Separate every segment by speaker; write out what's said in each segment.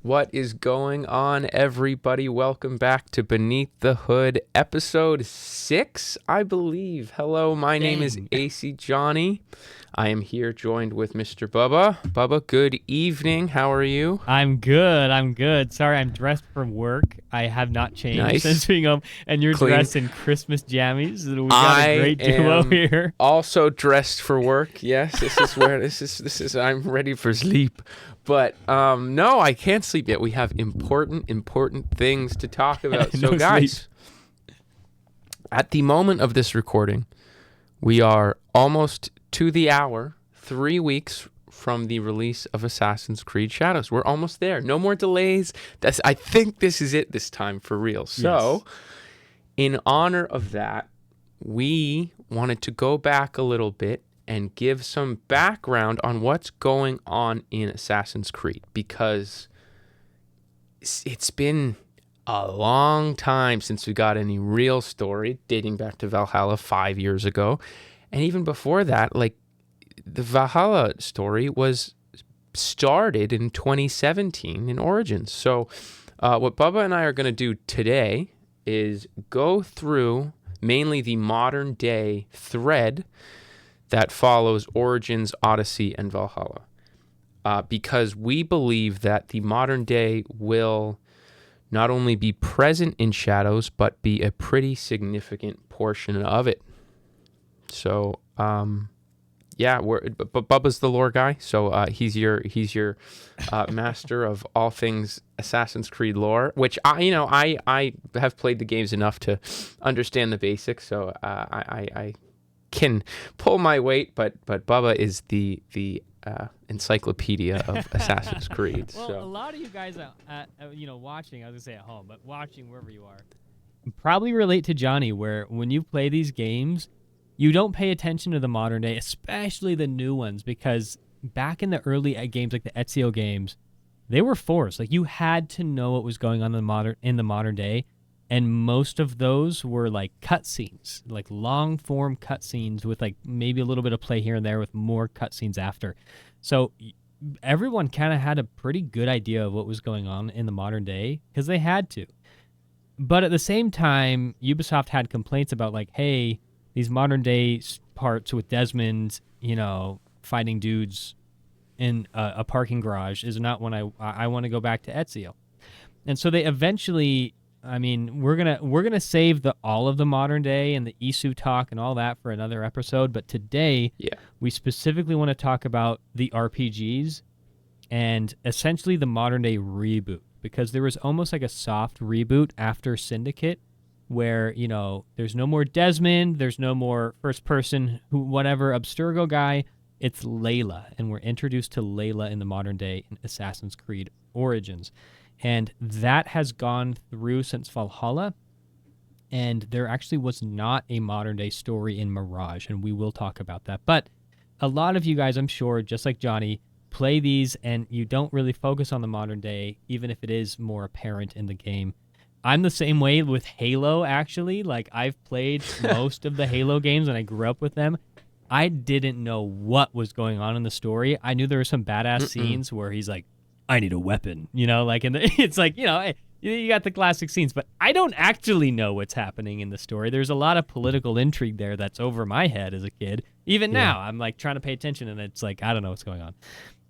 Speaker 1: What is going on, everybody? Welcome back to Beneath the Hood, episode 6, I believe. Hello, my name is AC Johnny. I am here joined with Mr. Bubba. Bubba, good evening. How are you?
Speaker 2: I'm good. Sorry, I'm dressed for work. I have not changed since being home. And you're
Speaker 1: Clean.
Speaker 2: dressed in Christmas jammies. We got a great duo here.
Speaker 1: Also dressed for work. Yes, this is where this is. I'm ready for sleep. But no, I can't sleep yet. We have important things to talk about. So, guys, at the moment of this recording, we are almost to the hour, 3 weeks from the release of Assassin's Creed Shadows. We're almost there. No more delays. I think this is it this time for real. So, in honor of that, we wanted to go back a little bit and give some background on what's going on in Assassin's Creed, because it's been a long time since we got any real story, dating back to Valhalla 5 years ago. And even before that, like, the Valhalla story was started in 2017 in Origins. So what Bubba and I are going to do today is go through mainly the modern day thread that follows Origins, Odyssey, and Valhalla. Because we believe that the modern day will not only be present in Shadows, but be a pretty significant portion of it. So, but Bubba's the lore guy, so he's your master of all things Assassin's Creed lore, which I have played the games enough to understand the basics, so I can pull my weight, but Bubba is the encyclopedia of Assassin's Creed.
Speaker 2: Well,
Speaker 1: so
Speaker 2: a lot of you guys, watching, I was gonna say at home, but watching wherever you are, probably relate to Johnny, where when you play these games, you don't pay attention to the modern day, especially the new ones, because back in the early games, like the Ezio games, they were forced. Like, you had to know what was going on in the modern day, and most of those were like cutscenes, like long form cutscenes with like maybe a little bit of play here and there with more cutscenes after. So everyone kind of had a pretty good idea of what was going on in the modern day because they had to. But at the same time, Ubisoft had complaints about like, hey, these modern day parts with Desmond, fighting dudes in a parking garage is not when I want to go back to Ezio. And so they eventually, we're gonna save all of the modern day and the ISU talk and all that for another episode. But today, we specifically want to talk about the RPGs and essentially the modern day reboot, because there was almost like a soft reboot after Syndicate, where, there's no more Desmond, there's no more first person, Abstergo guy. It's Leila, and we're introduced to Leila in the modern day in Assassin's Creed Origins. And that has gone through since Valhalla, and there actually was not a modern day story in Mirage, and we will talk about that. But a lot of you guys, I'm sure, just like Johnny, play these and you don't really focus on the modern day, even if it is more apparent in the game. I'm the same way with Halo, actually. Like, I've played most of the Halo games and I grew up with them. I didn't know what was going on in the story. I knew there were some badass scenes where he's like, I need a weapon, it's like, you got the classic scenes, but I don't actually know what's happening in the story. There's a lot of political intrigue there that's over my head as a kid. Even now, I'm like trying to pay attention and it's like, I don't know what's going on.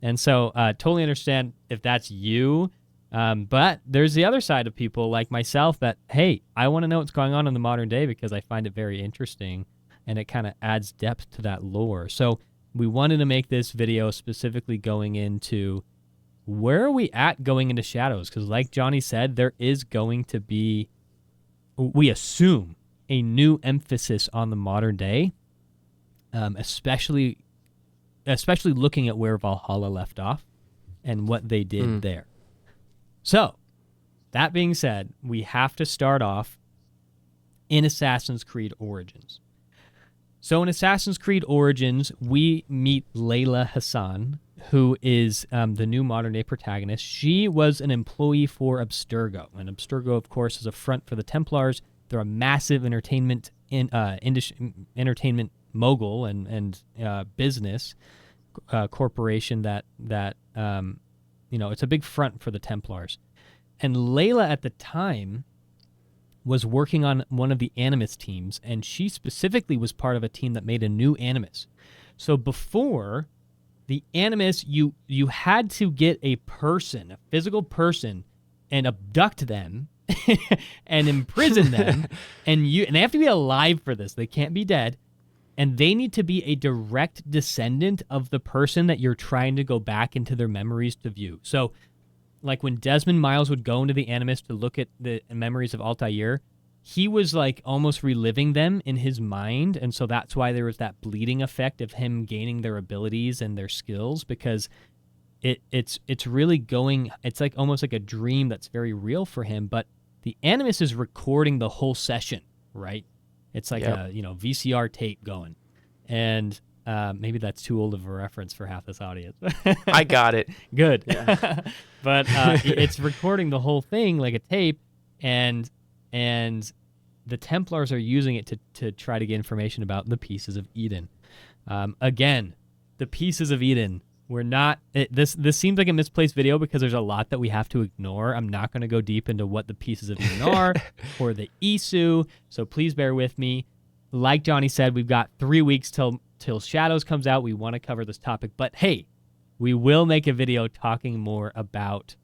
Speaker 2: And so totally understand if that's you. But there's the other side of people like myself that, hey, I want to know what's going on in the modern day because I find it very interesting and it kind of adds depth to that lore. So we wanted to make this video specifically going into where are we at going into Shadows? Because like Johnny said, there is going to be, we assume, a new emphasis on the modern day, especially looking at where Valhalla left off and what they did there. So, that being said, we have to start off in Assassin's Creed Origins. So in Assassin's Creed Origins, we meet Leila Hassan, who is the new modern-day protagonist. She was an employee for Abstergo, and Abstergo, of course, is a front for the Templars. They're a massive entertainment mogul and business corporation that it's a big front for the Templars. And Leila at the time was working on one of the Animus teams, and she specifically was part of a team that made a new Animus. So before the Animus, you had to get a physical person, and abduct them and imprison them, and they have to be alive for this. They can't be dead, and they need to be a direct descendant of the person that you're trying to go back into their memories to view. So, like when Desmond Miles would go into the Animus to look at the memories of Altair, he was like almost reliving them in his mind, and so that's why there was that bleeding effect of him gaining their abilities and their skills, because it's really going, it's like almost like a dream that's very real for him. But the Animus is recording the whole session, right? It's like a VCR tape going, and maybe that's too old of a reference for half this audience.
Speaker 1: I got it.
Speaker 2: Good. Yeah. But it's recording the whole thing like a tape, and the Templars are using it to try to get information about the Pieces of Eden. Again, the Pieces of Eden. We're not. This seems like a misplaced video because there's a lot that we have to ignore. I'm not going to go deep into what the Pieces of Eden are or the ISU, so please bear with me. Like Johnny said, we've got 3 weeks till Shadows comes out. We want to cover this topic, but hey, we will make a video talking more about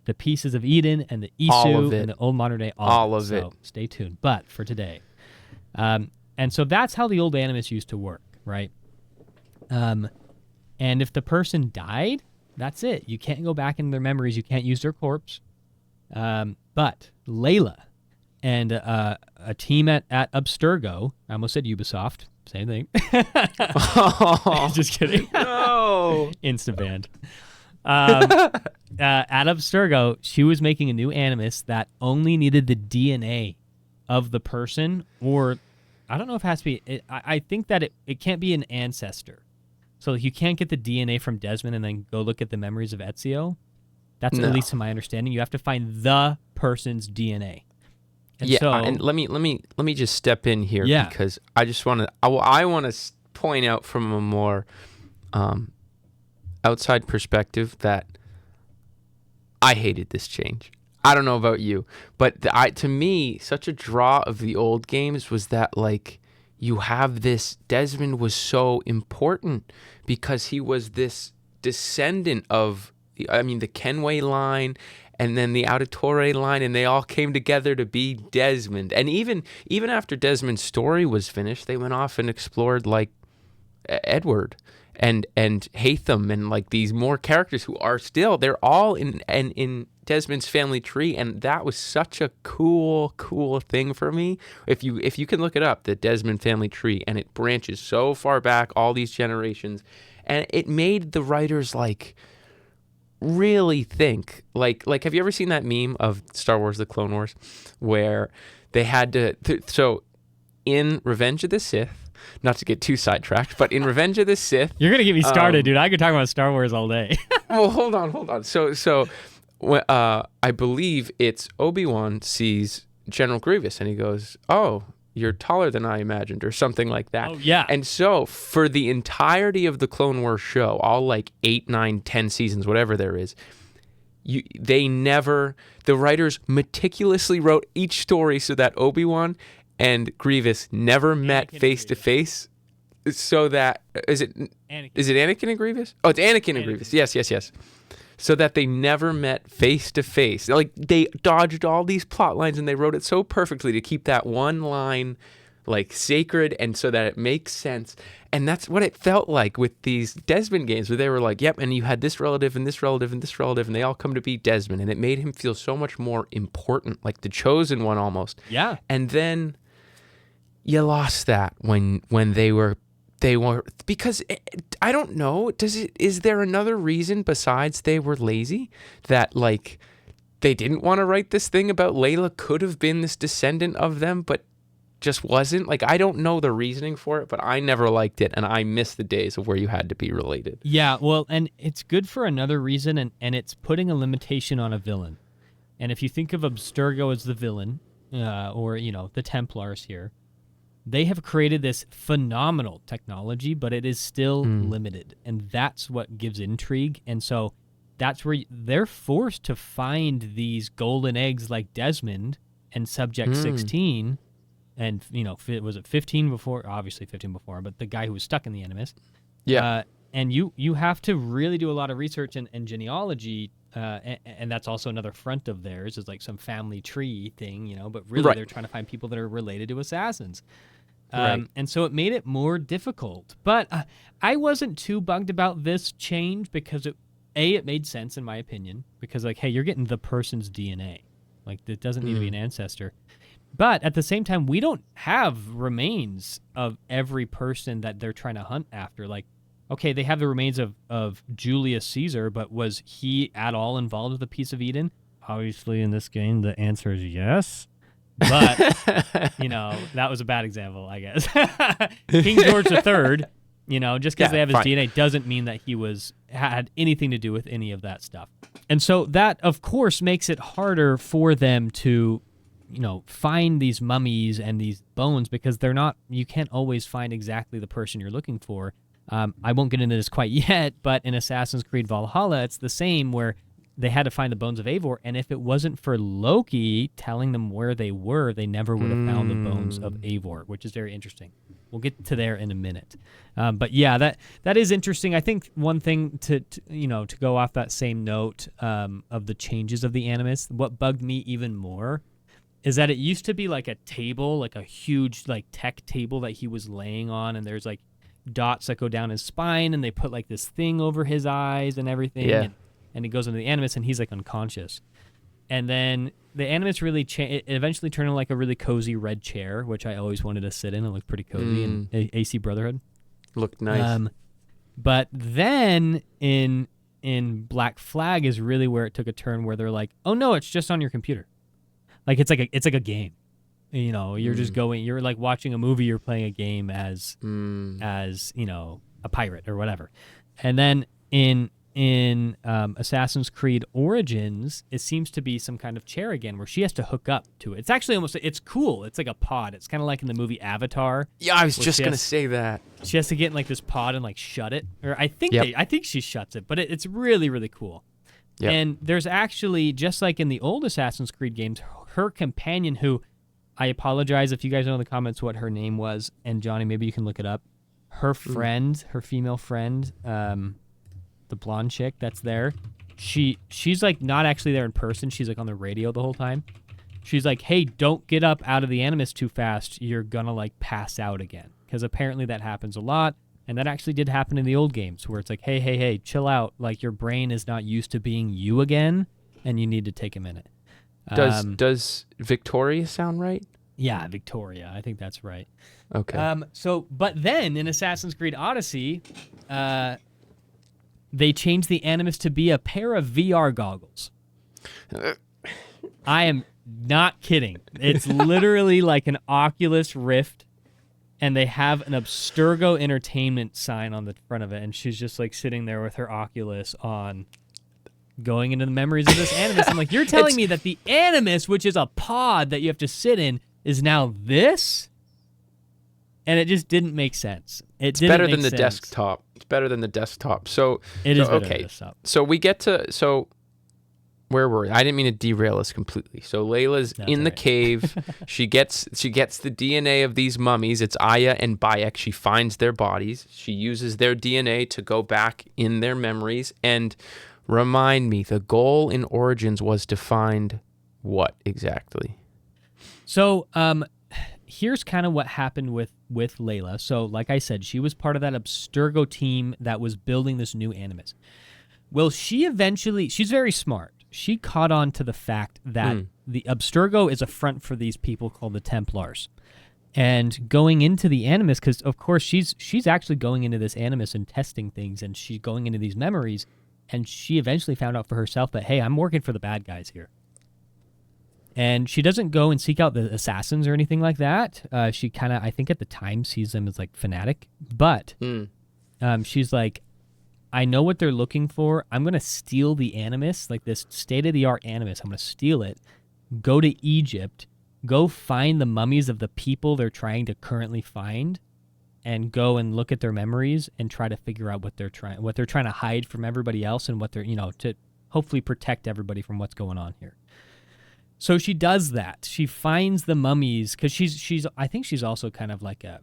Speaker 2: the Pieces of Eden and the ISU and the old modern day. All of it. So stay tuned. But for today, and so that's how the old Animus used to work, right? And if the person died, that's it. You can't go back into their memories. You can't use their corpse. But Leila and a team at Abstergo, I almost said Ubisoft, same thing. Just kidding.
Speaker 1: No.
Speaker 2: Instant banned. At Abstergo, she was making a new Animus that only needed the DNA of the person, or I don't know if it has to be. I think that it can't be an ancestor. So you can't get the DNA from Desmond and then go look at the memories of Ezio. That's at least to my understanding. You have to find the person's DNA. And
Speaker 1: and let me just step in here because I just want to. I want to point out from a more outside perspective that I hated this change. I don't know about you, but to me, such a draw of the old games was that like. You have this, Desmond was so important because he was this descendant of, the Kenway line and then the Auditore line, and they all came together to be Desmond. And even after Desmond's story was finished, they went off and explored like Edward and Hatham and like these more characters who are still, they're all in Desmond's family tree, and that was such a cool thing for me. If you can look it up, the Desmond family tree, and it branches so far back, all these generations, and it made the writers like really think. Like have you ever seen that meme of Star Wars: The Clone Wars, where they had to so in Revenge of the Sith. Not to get too sidetracked, but in Revenge of the Sith,
Speaker 2: you're gonna get me started, dude. I could talk about Star Wars all day.
Speaker 1: Well, hold on. So. I believe it's Obi-Wan sees General Grievous and he goes, "Oh, you're taller than I imagined," or something like that.
Speaker 2: Oh, yeah.
Speaker 1: And so for the entirety of the Clone Wars show, all like 8, 9, 10 seasons, whatever there is, the writers meticulously wrote each story so that Obi-Wan and Grievous never met face to face. So that is it Anakin and Grievous? Oh, it's Anakin and Grievous. Yes. So that they never met face to face. Like they dodged all these plot lines and they wrote it so perfectly to keep that one line like sacred and so that it makes sense. And that's what it felt like with these Desmond games where they were like, yep, and you had this relative and this relative and this relative and they all come to be Desmond, and it made him feel so much more important, like the chosen one almost.
Speaker 2: Yeah.
Speaker 1: And then you lost that when they were because I don't know, is there another reason besides they were lazy that like they didn't want to write this thing about Leila could have been this descendant of them but just wasn't? Like I don't know the reasoning for it, but I never liked it and I miss the days of where you had to be related.
Speaker 2: Yeah, well, and it's good for another reason, and it's putting a limitation on a villain. And if you think of Abstergo as the villain, or the Templars here, they have created this phenomenal technology, but it is still limited, and that's what gives intrigue. And so that's where they're forced to find these golden eggs like Desmond and Subject 16, and was it 15 before? Obviously 15 before, but the guy who was stuck in the Animus.
Speaker 1: Yeah.
Speaker 2: And you have to really do a lot of research and genealogy, and that's also another front of theirs, is like some family tree thing, but really they're trying to find people that are related to assassins. And so it made it more difficult. But I wasn't too bugged about this change because it made sense in my opinion, because like, hey, you're getting the person's DNA. Like, it doesn't need to be an ancestor. But at the same time, we don't have remains of every person that they're trying to hunt after. Like, okay, they have the remains of Julius Caesar, but was he at all involved with the Piece of Eden? Obviously, in this game, the answer is yes. But, that was a bad example, I guess. King George III, just because they have his DNA doesn't mean that he had anything to do with any of that stuff. And so that, of course, makes it harder for them to, find these mummies and these bones, because you can't always find exactly the person you're looking for. I won't get into this quite yet, but in Assassin's Creed Valhalla, it's the same, where they had to find the bones of Eivor, and if it wasn't for Loki telling them where they were, they never would have found the bones of Eivor, which is very interesting. We'll get to there in a minute. But yeah, that is interesting. I think one thing to go off that same note of the changes of the Animus, what bugged me even more is that it used to be like a table, like a huge like tech table that he was laying on, and there's like dots that go down his spine, and they put like this thing over his eyes and everything, and he goes into the Animus, and he's like unconscious. And then the Animus really it eventually turned into like a really cozy red chair, which I always wanted to sit in. It looked pretty cozy in AC Brotherhood.
Speaker 1: Looked nice.
Speaker 2: But then in Black Flag is really where it took a turn, where they're like, oh no, it's just on your computer. Like it's like a game. You're just you're like watching a movie, you're playing a game as a pirate or whatever. And then in Assassin's Creed Origins, it seems to be some kind of chair again, where she has to hook up to it. It's actually it's cool. It's like a pod. It's kind of like in the movie Avatar.
Speaker 1: Yeah, I was just going to say that.
Speaker 2: She has to get in like this pod and like shut it. Or I think she shuts it, but it's really, really cool. Yep. And there's actually, just like in the old Assassin's Creed games, her companion, who, I apologize if you guys know in the comments what her name was, and Johnny, maybe you can look it up. Her friend, her female friend, the blonde chick that's there, she's like not actually there in person. She's like on the radio the whole time. She's like, hey, don't get up out of the Animus too fast. You're gonna like pass out again. Because apparently that happens a lot. And that actually did happen in the old games, where it's like, hey, chill out. Like, your brain is not used to being you again, and you need to take a minute.
Speaker 1: Does Victoria sound right?
Speaker 2: Yeah, Victoria. I think that's right.
Speaker 1: Okay.
Speaker 2: But then in Assassin's Creed Odyssey, they changed the Animus to be a pair of VR goggles. I am not kidding. It's literally like an Oculus Rift, and they have an Abstergo Entertainment sign on the front of it, and she's just like sitting there with her Oculus on, going into the memories of this Animus. I'm like, you're telling me that the Animus, which is a pod that you have to sit in, is now this? And it just didn't make sense. It's better than the
Speaker 1: desktop. It's better than the desktop. So
Speaker 2: it is better than the desktop.
Speaker 1: So we get to where were we? I didn't mean to derail us completely. So Leila's in the cave. She gets the DNA of these mummies. It's Aya and Bayek. She finds their bodies. She uses their DNA to go back in their memories. And remind me, the goal in Origins was to find what exactly? So
Speaker 2: here's kind of what happened with Leila. So like I said, she was part of that Abstergo team that was building this new Animus. Well, she's very smart. She caught on to the fact that the Abstergo is a front for these people called the Templars. And going into the Animus, because of course she's actually going into this Animus and testing things, and she's going into these memories, and she eventually found out for herself that, hey, I'm working for the bad guys here. And she doesn't go and seek out the assassins or anything like that. She kind of, I think at the time, sees them as like fanatic. But she's like, I know what they're looking for. I'm going to steal the Animus, like this state-of-the-art Animus. I'm going to steal it, go to Egypt, go find the mummies of the people they're trying to currently find, and go and look at their memories and try to figure out what they're trying to hide from everybody else, and what they're, hopefully protect everybody from what's going on here. So she does that. She finds the mummies because she's I think she's also kind of like a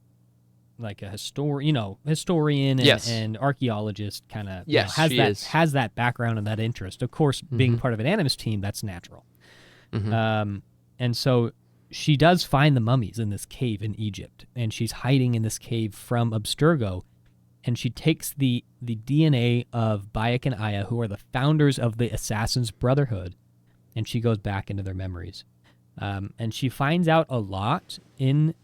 Speaker 2: historian and,
Speaker 1: Yes.
Speaker 2: and archaeologist kind of
Speaker 1: Yes,
Speaker 2: has that background and that interest. Of course, being part of an Animus team, that's natural. And so she does find the mummies in this cave in Egypt, and she's hiding in this cave from Abstergo, and she takes the DNA of Bayek and Aya, who are the founders of the Assassin's Brotherhood, and she goes back into their memories. And she finds out a lot in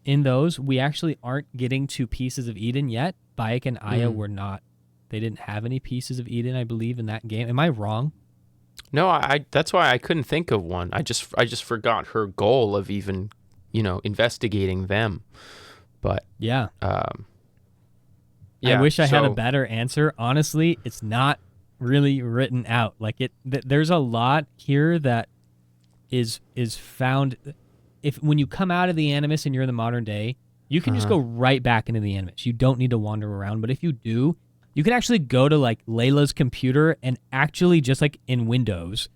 Speaker 2: those. We actually aren't getting to Pieces of Eden yet. Bayek and Aya were not. They didn't have any Pieces of Eden, I believe, in that game. Am I wrong?
Speaker 1: No, I that's why I couldn't think of one. I just forgot her goal of even, investigating them. But
Speaker 2: yeah.
Speaker 1: yeah,
Speaker 2: I wish I had a better answer. Honestly, it's not really written out. Like there's a lot here that is found. When you come out of the Animus and you're in the modern day, you can just go right back into the Animus. You don't need to wander around. But if you do, you can actually go to like Leila's computer and actually just like in Windows,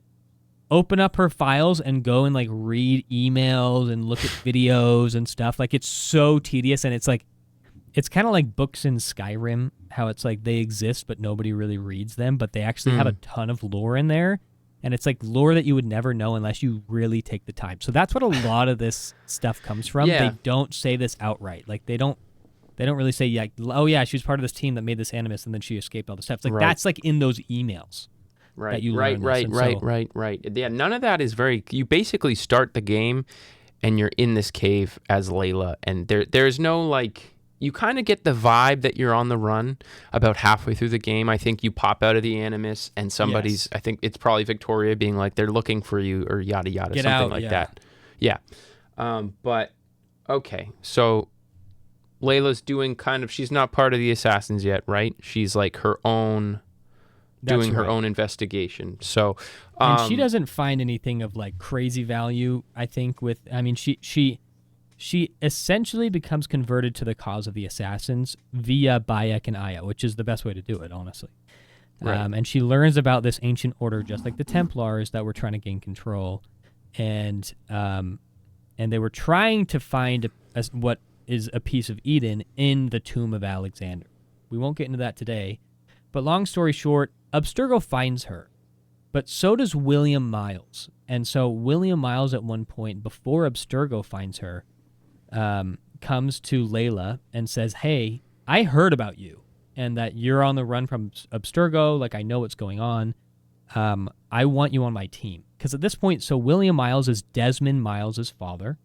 Speaker 2: open up her files and go and like read emails and look at videos and stuff. Like it's so tedious, and it's kind of like books in Skyrim, how it's like they exist but nobody really reads them, but they actually have a ton of lore in there. And it's like lore that you would never know unless you really take the time. So that's what a lot of this stuff comes from.
Speaker 1: Yeah.
Speaker 2: They don't say this outright. Like they don't really say, yeah, oh yeah, she was part of this team that made this Animus and then she escaped all the steps. Like that's like in those emails.
Speaker 1: Right.
Speaker 2: That you learn
Speaker 1: Right. Yeah, none of that is you basically start the game and you're in this cave as Leila, and there's no like, you kind of get the vibe that you're on the run about halfway through the game. I think you pop out of the Animus and somebody's, I think it's probably Victoria being like, they're looking for you or yada yada,
Speaker 2: Get
Speaker 1: something
Speaker 2: out,
Speaker 1: like
Speaker 2: yeah.
Speaker 1: that. Yeah. But okay, so Leila's doing she's not part of the Assassins yet, right? She's like her own, doing her own investigation. So,
Speaker 2: and she doesn't find anything of like crazy value, I think, she essentially becomes converted to the cause of the Assassins via Bayek and Aya, which is the best way to do it, honestly.
Speaker 1: Right.
Speaker 2: And she learns about this ancient order, just like the Templars, that were trying to gain control, and they were trying to find what is a piece of Eden in the tomb of Alexander. We won't get into that today, but long story short, Abstergo finds her, but so does William Miles. And so William Miles at one point, before Abstergo finds her, comes to Leila and says, hey, I heard about you and that you're on the run from Abstergo. Like, I know what's going on. I want you on my team. Because at this point, so William Miles is Desmond Miles' father,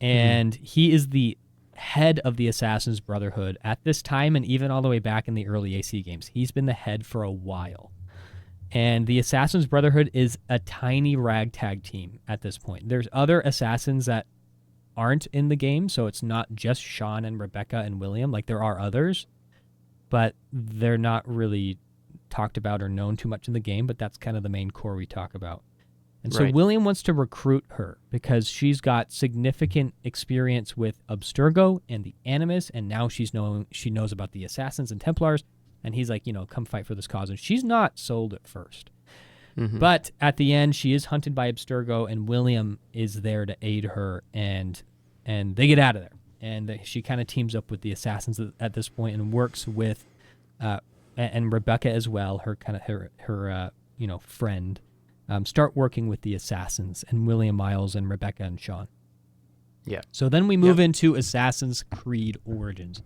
Speaker 2: and he is the head of the Assassin's Brotherhood at this time, and even all the way back in the early AC games. He's been the head for a while. And the Assassin's Brotherhood is a tiny ragtag team at this point. There's other assassins that aren't in the game, so it's not just Sean and Rebecca and William. Like, there are others, but they're not really talked about or known too much in the game, but that's kind of the main core we talk about. And so William wants to recruit her because she's got significant experience with Abstergo and the Animus, and now she knows about the Assassins and Templars, and he's like, come fight for this cause. And she's not sold at first. But at the end, she is hunted by Abstergo, and William is there to aid her, and they get out of there. And she kind of teams up with the Assassins at this point and works with, and Rebecca as well, her friend, start working with the Assassins and William Miles and Rebecca and Sean.
Speaker 1: Yeah.
Speaker 2: So then we move into Assassin's Creed Origins.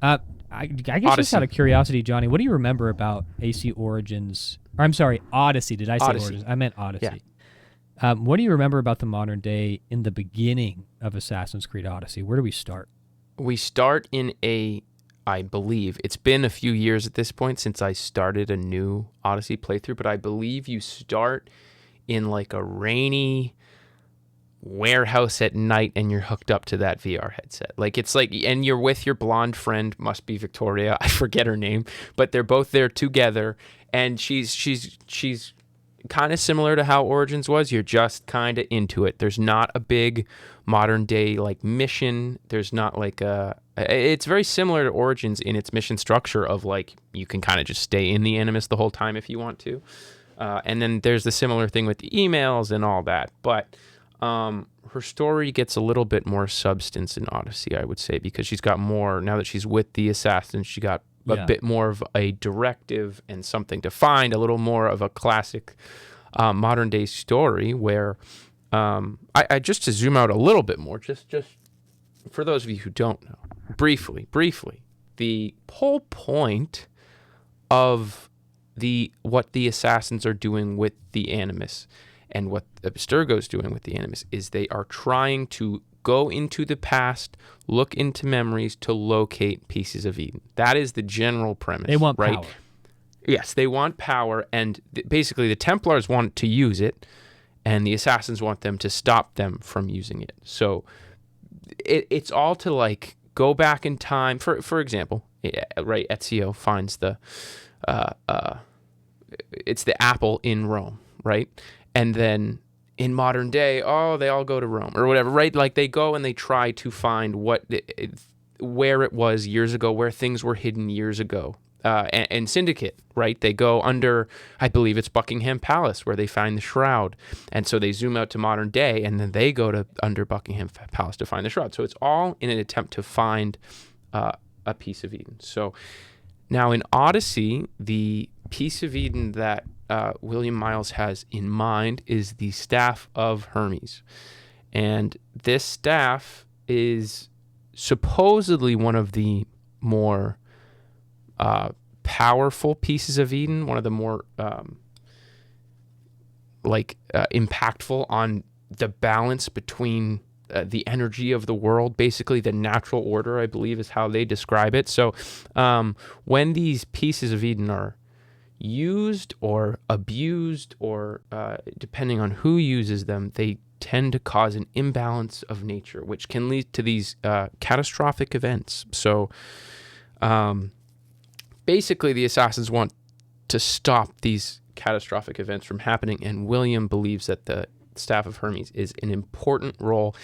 Speaker 2: I guess
Speaker 1: Odyssey.
Speaker 2: just out of curiosity, Johnny, what do you remember about AC Origins? Or I'm sorry, Odyssey. Did I say
Speaker 1: Odyssey.
Speaker 2: Origins? I meant Odyssey.
Speaker 1: Yeah.
Speaker 2: What do you remember about the modern day in the beginning of Assassin's Creed Odyssey? Where do we start?
Speaker 1: We start in I believe, it's been a few years at this point since I started a new Odyssey playthrough, but I believe you start in like a rainy warehouse at night and you're hooked up to that VR headset. Like, it's like, and you're with your blonde friend, must be Victoria, I forget her name, but they're both there together, and she's kind of similar to how Origins was. You're just kind of into it. There's not a big modern day like mission. There's not like it's very similar to Origins in its mission structure of like, you can kind of just stay in the Animus the whole time if you want to. And then there's the similar thing with the emails and all that. But her story gets a little bit more substance in Odyssey, I would say, because she's got more, now that she's with the assassins, she got a bit more of a directive and something to find, a little more of a classic modern day story where I just to zoom out a little bit more, just for those of you who don't know, briefly, the whole point of what the assassins are doing with the Animus and what Abstergo's doing with the Animus is they are trying to go into the past, look into memories to locate pieces of Eden. That is the general premise.
Speaker 2: They want
Speaker 1: right?
Speaker 2: power.
Speaker 1: Yes, they want power, and basically the Templars want to use it, and the assassins want them to stop them from using it. So it's all to like go back in time. For example, right? Ezio finds it's the apple in Rome, right? And then in modern day, they all go to Rome or whatever, right? Like they go and they try to find where it was years ago, where things were hidden years ago. And Syndicate, right? They go under, I believe it's Buckingham Palace where they find the shroud. And so they zoom out to modern day and then they go to under Buckingham Palace to find the shroud. So it's all in an attempt to find a piece of Eden. So now in Odyssey, the piece of Eden that William Miles has in mind is the Staff of Hermes. And this staff is supposedly one of the more powerful pieces of Eden, one of the more impactful on the balance between the energy of the world, basically the natural order, I believe is how they describe it. So when these pieces of Eden are used or abused or depending on who uses them, they tend to cause an imbalance of nature, which can lead to these catastrophic events. So basically the assassins want to stop these catastrophic events from happening, and William believes that the Staff of Hermes is an important role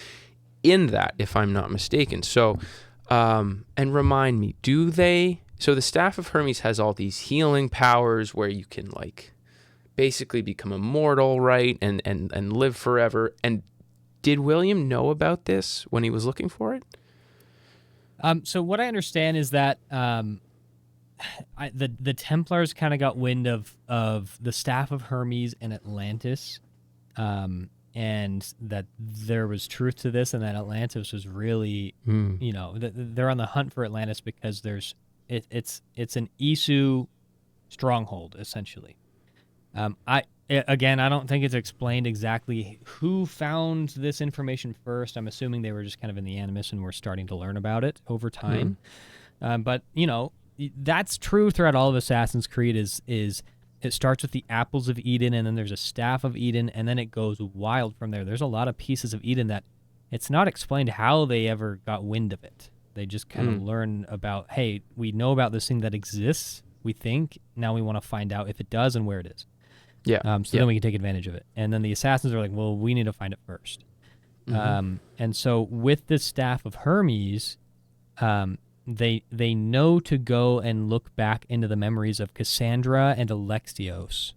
Speaker 1: in that, if I'm not mistaken. So, and remind me, so the Staff of Hermes has all these healing powers where you can like basically become immortal, right? And live forever. And did William know about this when he was looking for it?
Speaker 2: So what I understand is that the Templars kind of got wind of the Staff of Hermes in Atlantis, and that there was truth to this, and that Atlantis was really, they're on the hunt for Atlantis because it's an ISU stronghold essentially. I don't think it's explained exactly who found this information first. I'm assuming they were just kind of in the Animus and were starting to learn about it over time. But that's true throughout all of Assassin's Creed is it starts with the apples of Eden, and then there's a staff of Eden, and then it goes wild from there. There's a lot of pieces of Eden that it's not explained how they ever got wind of it. They just kind of learn about, hey, we know about this thing that exists, we think. Now we want to find out if it does and where it is.
Speaker 1: Yeah.
Speaker 2: Then we can take advantage of it. And then the assassins are like, well, we need to find it first. And so with the Staff of Hermes, they know to go and look back into the memories of Cassandra and Alexios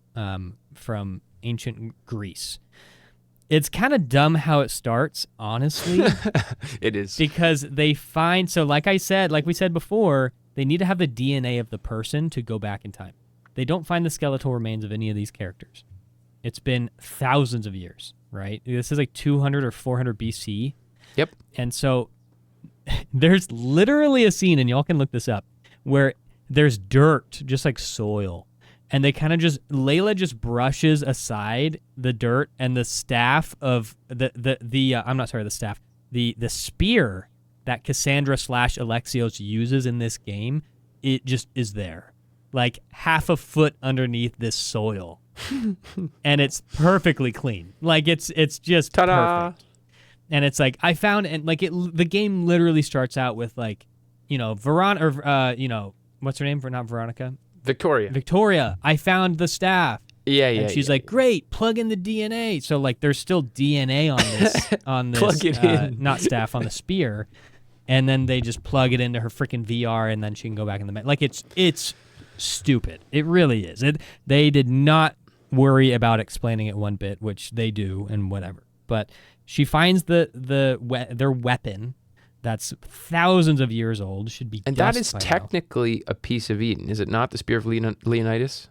Speaker 2: from ancient Greece. It's kind of dumb how it starts, honestly.
Speaker 1: It is.
Speaker 2: Because they find, so like we said before, they need to have the DNA of the person to go back in time. They don't find the skeletal remains of any of these characters. It's been thousands of years, right? This is like 200 or 400 BC.
Speaker 1: Yep.
Speaker 2: And so there's literally a scene, and y'all can look this up, where there's dirt, just like soil. And they kind of Leila just brushes aside the dirt, and the staff of the spear that Cassandra / Alexios uses in this game, it just is there. Like half a foot underneath this soil. And it's perfectly clean. Like it's just
Speaker 1: Ta-da!
Speaker 2: perfect. And it's like I found, and like the game literally starts out with like, what's her name? Not Veronica. Victoria. I found the staff.
Speaker 1: Yeah.
Speaker 2: And she's like, great, plug in the DNA. So like, there's still DNA on this.
Speaker 1: Plug it in.
Speaker 2: Not staff, on the spear, and then they just plug it into her freaking VR, and then she can go back in the like. It's stupid. It really is. They did not worry about explaining it one bit, which they do and whatever. But she finds their weapon that's thousands of years old, should be
Speaker 1: and
Speaker 2: dust
Speaker 1: that is
Speaker 2: by now.
Speaker 1: technically a piece of Eden, is it not? The Spear of Leonidas?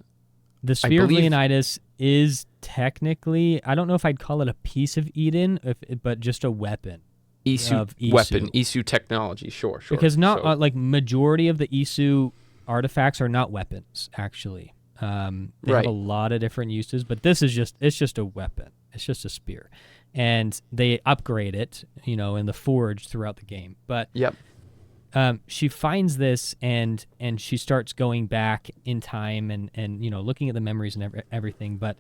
Speaker 2: The Spear of Leonidas is technically, I don't know if I'd call it a piece of Eden, but just a weapon.
Speaker 1: ISU weapon, ISU technology, sure.
Speaker 2: Because like majority of the ISU artifacts are not weapons, actually. They have a lot of different uses, but this is just a weapon. It's just a spear. And they upgrade it, in the forge throughout the game. But she finds this and she starts going back in time and looking at the memories and everything. But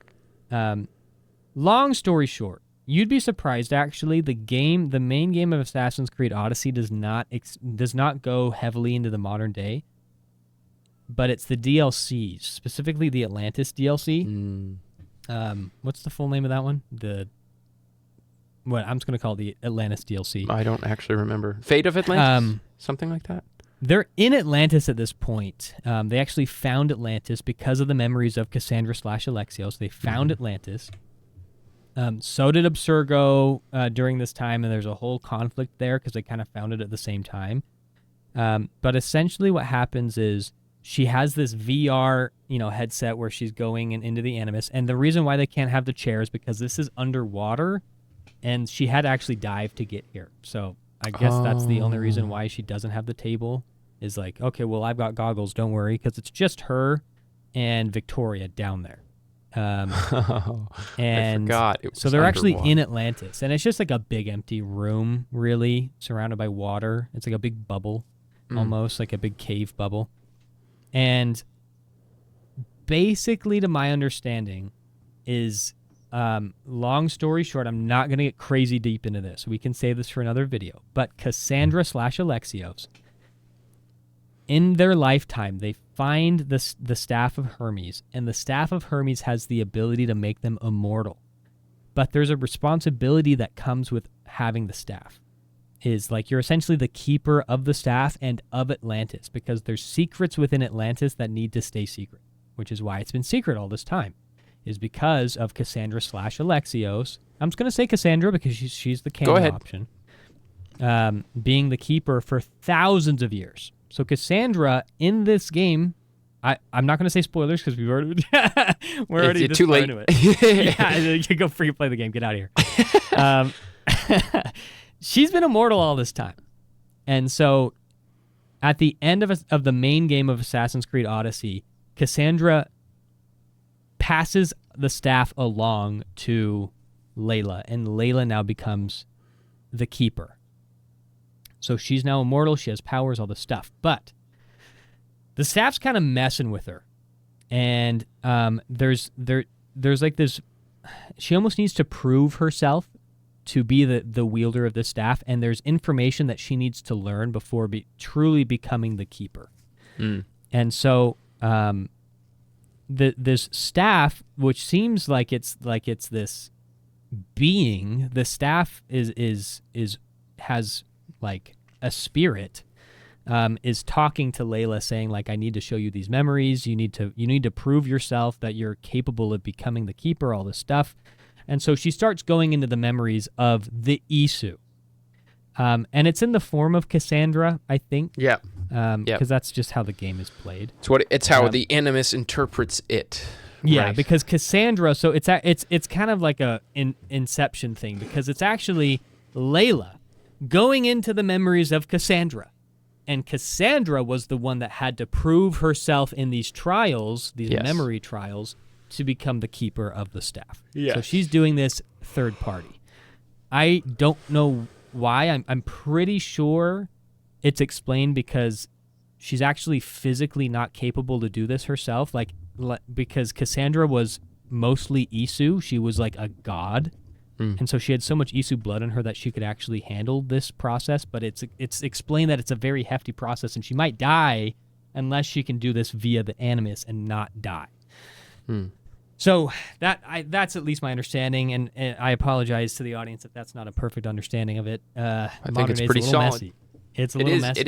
Speaker 2: long story short, you'd be surprised actually. The main game of Assassin's Creed Odyssey does not go heavily into the modern day. But it's the DLCs, specifically the Atlantis DLC. What's the full name of that one? I'm just going to call it the Atlantis DLC.
Speaker 1: I don't actually remember. Fate of Atlantis? Something like that?
Speaker 2: They're in Atlantis at this point. They actually found Atlantis because of the memories of Cassandra/Alexios. They found Atlantis. So did Abstergo during this time, and there's a whole conflict there because they kind of found it at the same time. But essentially what happens is she has this VR, headset where she's going into the Animus, and the reason why they can't have the chair is because this is underwater, and she had to actually dive to get here. So I guess that's the only reason why she doesn't have the table. Is like, okay, well, I've got goggles, don't worry, because it's just her and Victoria down there.
Speaker 1: And I forgot. It was
Speaker 2: so they're actually
Speaker 1: underwater.
Speaker 2: in Atlantis, and it's just like a big empty room, really, surrounded by water. It's like a big bubble, almost like a big cave bubble. And basically, to my understanding, is long story short, I'm not going to get crazy deep into this. We can save this for another video. But Cassandra/Alexios, in their lifetime, they find the Staff of Hermes, and the Staff of Hermes has the ability to make them immortal. But there's a responsibility that comes with having the staff. Is like you're essentially the keeper of the staff and of Atlantis, because there's secrets within Atlantis that need to stay secret, which is why it's been secret all this time, is because of Cassandra/Alexios. I'm just going to say Cassandra because she's the canon option. Being the keeper for thousands of years. So Cassandra in this game, I'm not going to say spoilers because we're already this
Speaker 1: too
Speaker 2: far
Speaker 1: late.
Speaker 2: into it. Yeah, you go free play the game. Get out of here. She's been immortal all this time. And so at the end of the main game of Assassin's Creed Odyssey, Cassandra passes the staff along to Leila, and Leila now becomes the keeper. So she's now immortal, she has powers, all this stuff. But the staff's kind of messing with her. And there's like this, she almost needs to prove herself to be the wielder of the staff, and there's information that she needs to learn before truly becoming the keeper. And so this staff, which seems like it's this being, the staff has like a spirit, is talking to Leila, saying like, I need to show you these memories. You need to prove yourself that you're capable of becoming the keeper, all this stuff. And so she starts going into the memories of the ISU. And it's in the form of Cassandra, I think. Yeah. Because that's just how the game is played.
Speaker 1: It's how the Animus interprets it.
Speaker 2: Yeah,
Speaker 1: right.
Speaker 2: Because Cassandra, so it's kind of like a Inception thing, because it's actually Leila going into the memories of Cassandra. And Cassandra was the one that had to prove herself in these trials, these memory trials, to become the keeper of the staff. Yes. So she's doing this third party. I don't know why. I'm pretty sure it's explained because she's actually physically not capable to do this herself. Because Cassandra was mostly Isu. She was like a god. And so she had so much Isu blood in her that she could actually handle this process. But it's explained that it's a very hefty process, and she might die unless she can do this via the Animus and not die. So that's at least my understanding, and I apologize to the audience if that's not a perfect understanding of it.
Speaker 1: I think it's pretty solid.
Speaker 2: Messy. It's a little messy.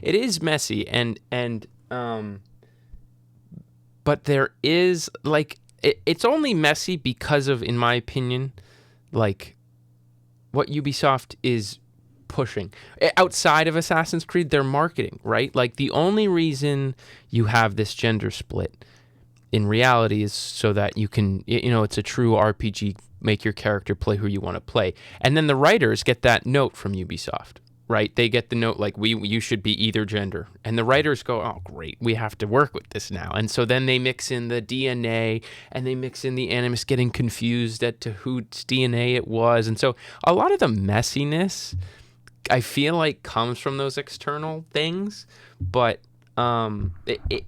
Speaker 1: It is messy, and but there is like it's only messy because of, in my opinion, like what Ubisoft is pushing outside of Assassin's Creed, their marketing, right? Like the only reason you have this gender split in reality is so that you can, it's a true RPG, make your character play who you want to play. And then the writers get that note from Ubisoft, right? They get the note like, you should be either gender. And the writers go, oh, great, we have to work with this now. And so then they mix in the DNA and they mix in the Animus getting confused as to whose DNA it was. And so a lot of the messiness, I feel like, comes from those external things, but it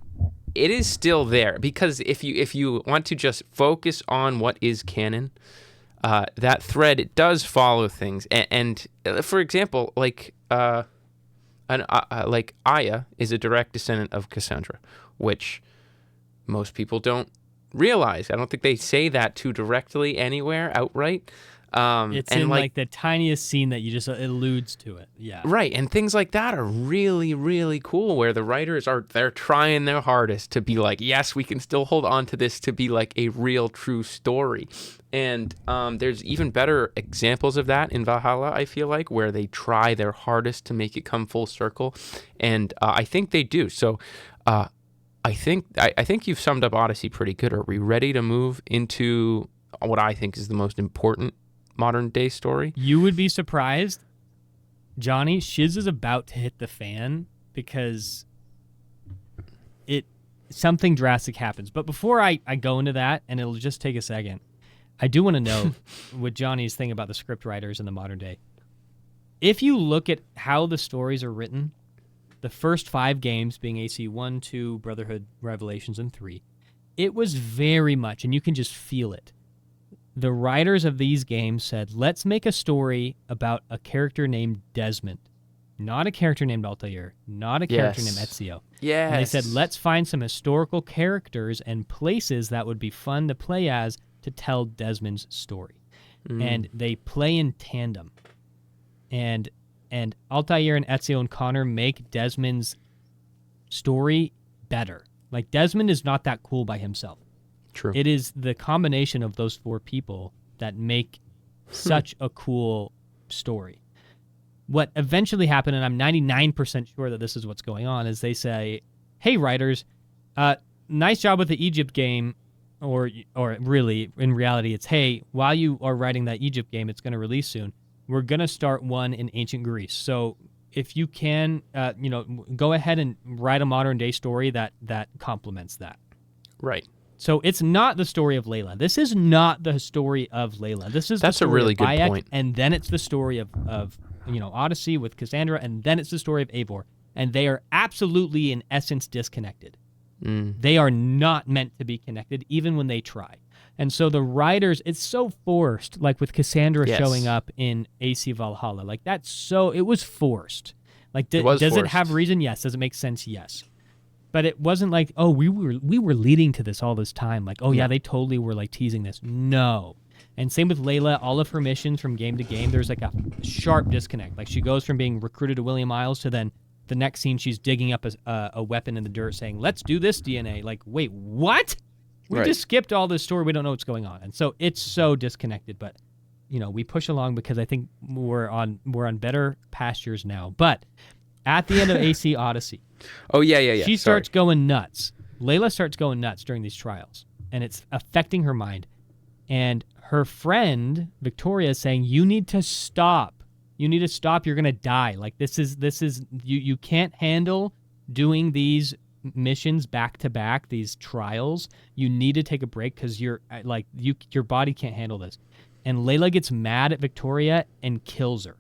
Speaker 1: is still there, because if you want to just focus on what is canon, that thread, it does follow things. And for example, like Aya is a direct descendant of Cassandra, which most people don't realize. I don't think they say that too directly anywhere outright.
Speaker 2: It's in like the tiniest scene that you just alludes to it. Yeah.
Speaker 1: Right. And things like that are really, really cool, where the writers they're trying their hardest to be like, yes, we can still hold on to this to be like a real, true story. And there's even better examples of that in Valhalla, I feel like, where they try their hardest to make it come full circle. And I think they do. So I think you've summed up Odyssey pretty good. Are we ready to move into what I think is the most important modern day story?
Speaker 2: You would be surprised, Johnny. Shiz is about to hit the fan because something drastic happens. But before I go into that, and it'll just take a second, I do want to know what Johnny's thing about the script writers in the modern day. If you look at how the stories are written, the first 5 games being AC 1, 2, Brotherhood, Revelations, and 3, it was very much, and you can just feel it. The writers of these games said, let's make a story about a character named Desmond, not a character named Altair, not a character named Ezio.
Speaker 1: Yes.
Speaker 2: And they said, let's find some historical characters and places that would be fun to play as to tell Desmond's story. And they play in tandem. And Altair and Ezio and Connor make Desmond's story better. Like, Desmond is not that cool by himself.
Speaker 1: True.
Speaker 2: It is the combination of those 4 people that make such a cool story. What eventually happened, and I'm 99% sure that this is what's going on, is they say, hey, writers, nice job with the Egypt game, or really, in reality, it's, hey, while you are writing that Egypt game, it's going to release soon, we're going to start one in ancient Greece. So if you can, go ahead and write a modern-day story that complements that.
Speaker 1: Right.
Speaker 2: So it's not the story of Leila. This is not the story of Leila. This is
Speaker 1: That's
Speaker 2: the story
Speaker 1: a really
Speaker 2: of
Speaker 1: good
Speaker 2: Bayek,
Speaker 1: point.
Speaker 2: And then it's the story of Odyssey with Cassandra, and then it's the story of Eivor. And they are absolutely, in essence, disconnected. They are not meant to be connected, even when they try. And so the writers, it's so forced, like with Cassandra showing up in AC Valhalla. Like, it was forced. Like, does it have reason? Yes. Does it make sense? Yes. But it wasn't like, oh, we were leading to this all this time. Like, oh, yeah, they totally were, like, teasing this. No. And same with Leila. All of her missions from game to game, there's, like, a sharp disconnect. Like, she goes from being recruited to William Isles to then the next scene she's digging up a weapon in the dirt saying, let's do this DNA. Like, wait, what? We just skipped all this story. We don't know what's going on. And so it's so disconnected. But, we push along because I think we're on better pastures now. But at the end of AC Odyssey,
Speaker 1: oh, yeah.
Speaker 2: She starts going nuts. Leila starts going nuts during these trials, and it's affecting her mind. And her friend, Victoria, is saying, you need to stop. You need to stop. You're going to die. Like, this is you can't handle doing these missions back to back, these trials. You need to take a break because your body can't handle this. And Leila gets mad at Victoria and kills her.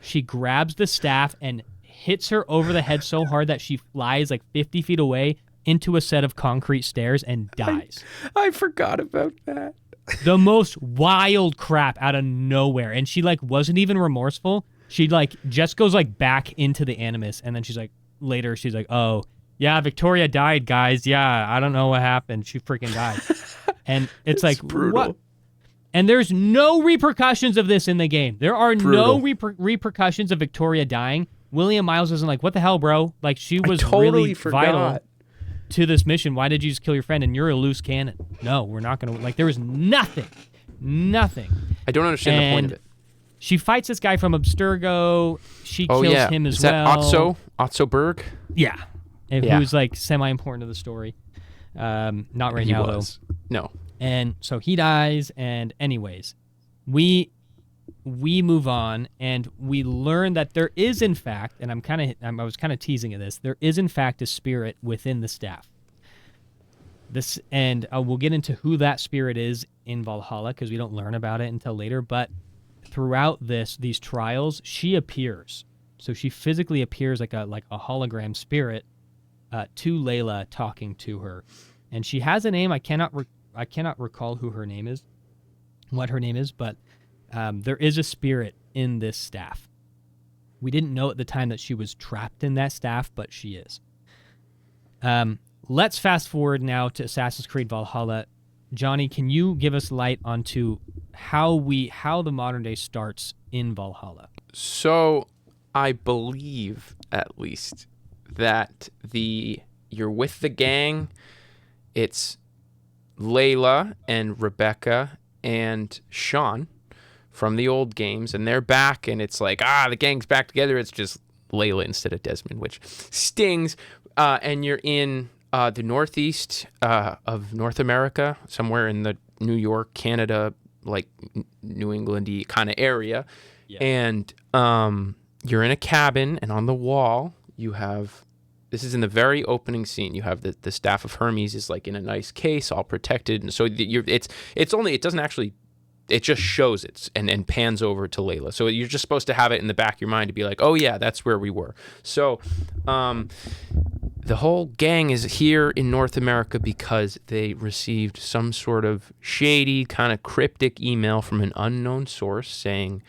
Speaker 2: She grabs the staff and hits her over the head so hard that she flies like 50 feet away into a set of concrete stairs and dies.
Speaker 1: I forgot about that.
Speaker 2: The most wild crap out of nowhere. And she wasn't even remorseful. She just goes back into the Animus. And then she's later she's like, oh, yeah, Victoria died, guys. Yeah, I don't know what happened. She freaking died. And it's
Speaker 1: brutal.
Speaker 2: What? And there's no repercussions of this in the game. There are no repercussions of Victoria dying. William Miles isn't like, what the hell, bro? Like, she was
Speaker 1: totally
Speaker 2: really
Speaker 1: forgot.
Speaker 2: vital. to this mission. Why did you just kill your friend? And you're a loose cannon. No, we're not going to. Like, there was nothing.
Speaker 1: I don't understand the point of it.
Speaker 2: She fights this guy from Abstergo. She kills him as well.
Speaker 1: Is that Otso Berg?
Speaker 2: Yeah. Who's like semi-important to the story. Not right now, though.
Speaker 1: No.
Speaker 2: And so he dies, and anyways, we move on, and we learn that there is, in fact, and I was kind of teasing at this, there is, in fact, a spirit within the staff. And we'll get into who that spirit is in Valhalla, because we don't learn about it until later, but throughout these trials, she appears. So she physically appears like a hologram spirit to Leila, talking to her. And she has a name. I cannot recall what her name is, but there is a spirit in this staff. We didn't know at the time that she was trapped in that staff, but she is. Let's fast forward now to Assassin's Creed Valhalla. Johnny, can you give us light onto how the modern day starts in Valhalla?
Speaker 1: So I believe, at least, that you're with the gang. It's Leila and Rebecca and Sean from the old games, and they're back, and it's like, the gang's back together. It's just Leila instead of Desmond, which stings. And you're in the northeast of North America, somewhere in the New York, Canada, like New England-y kind of area. Yeah. And you're in a cabin, and on the wall you have, this is in the very opening scene, you have the staff of Hermes is like in a nice case, all protected, and so it just shows it and pans over to Leila. So you're just supposed to have it in the back of your mind to be like, oh yeah, that's where we were. So the whole gang is here in North America because they received some sort of shady, kind of cryptic email from an unknown source saying,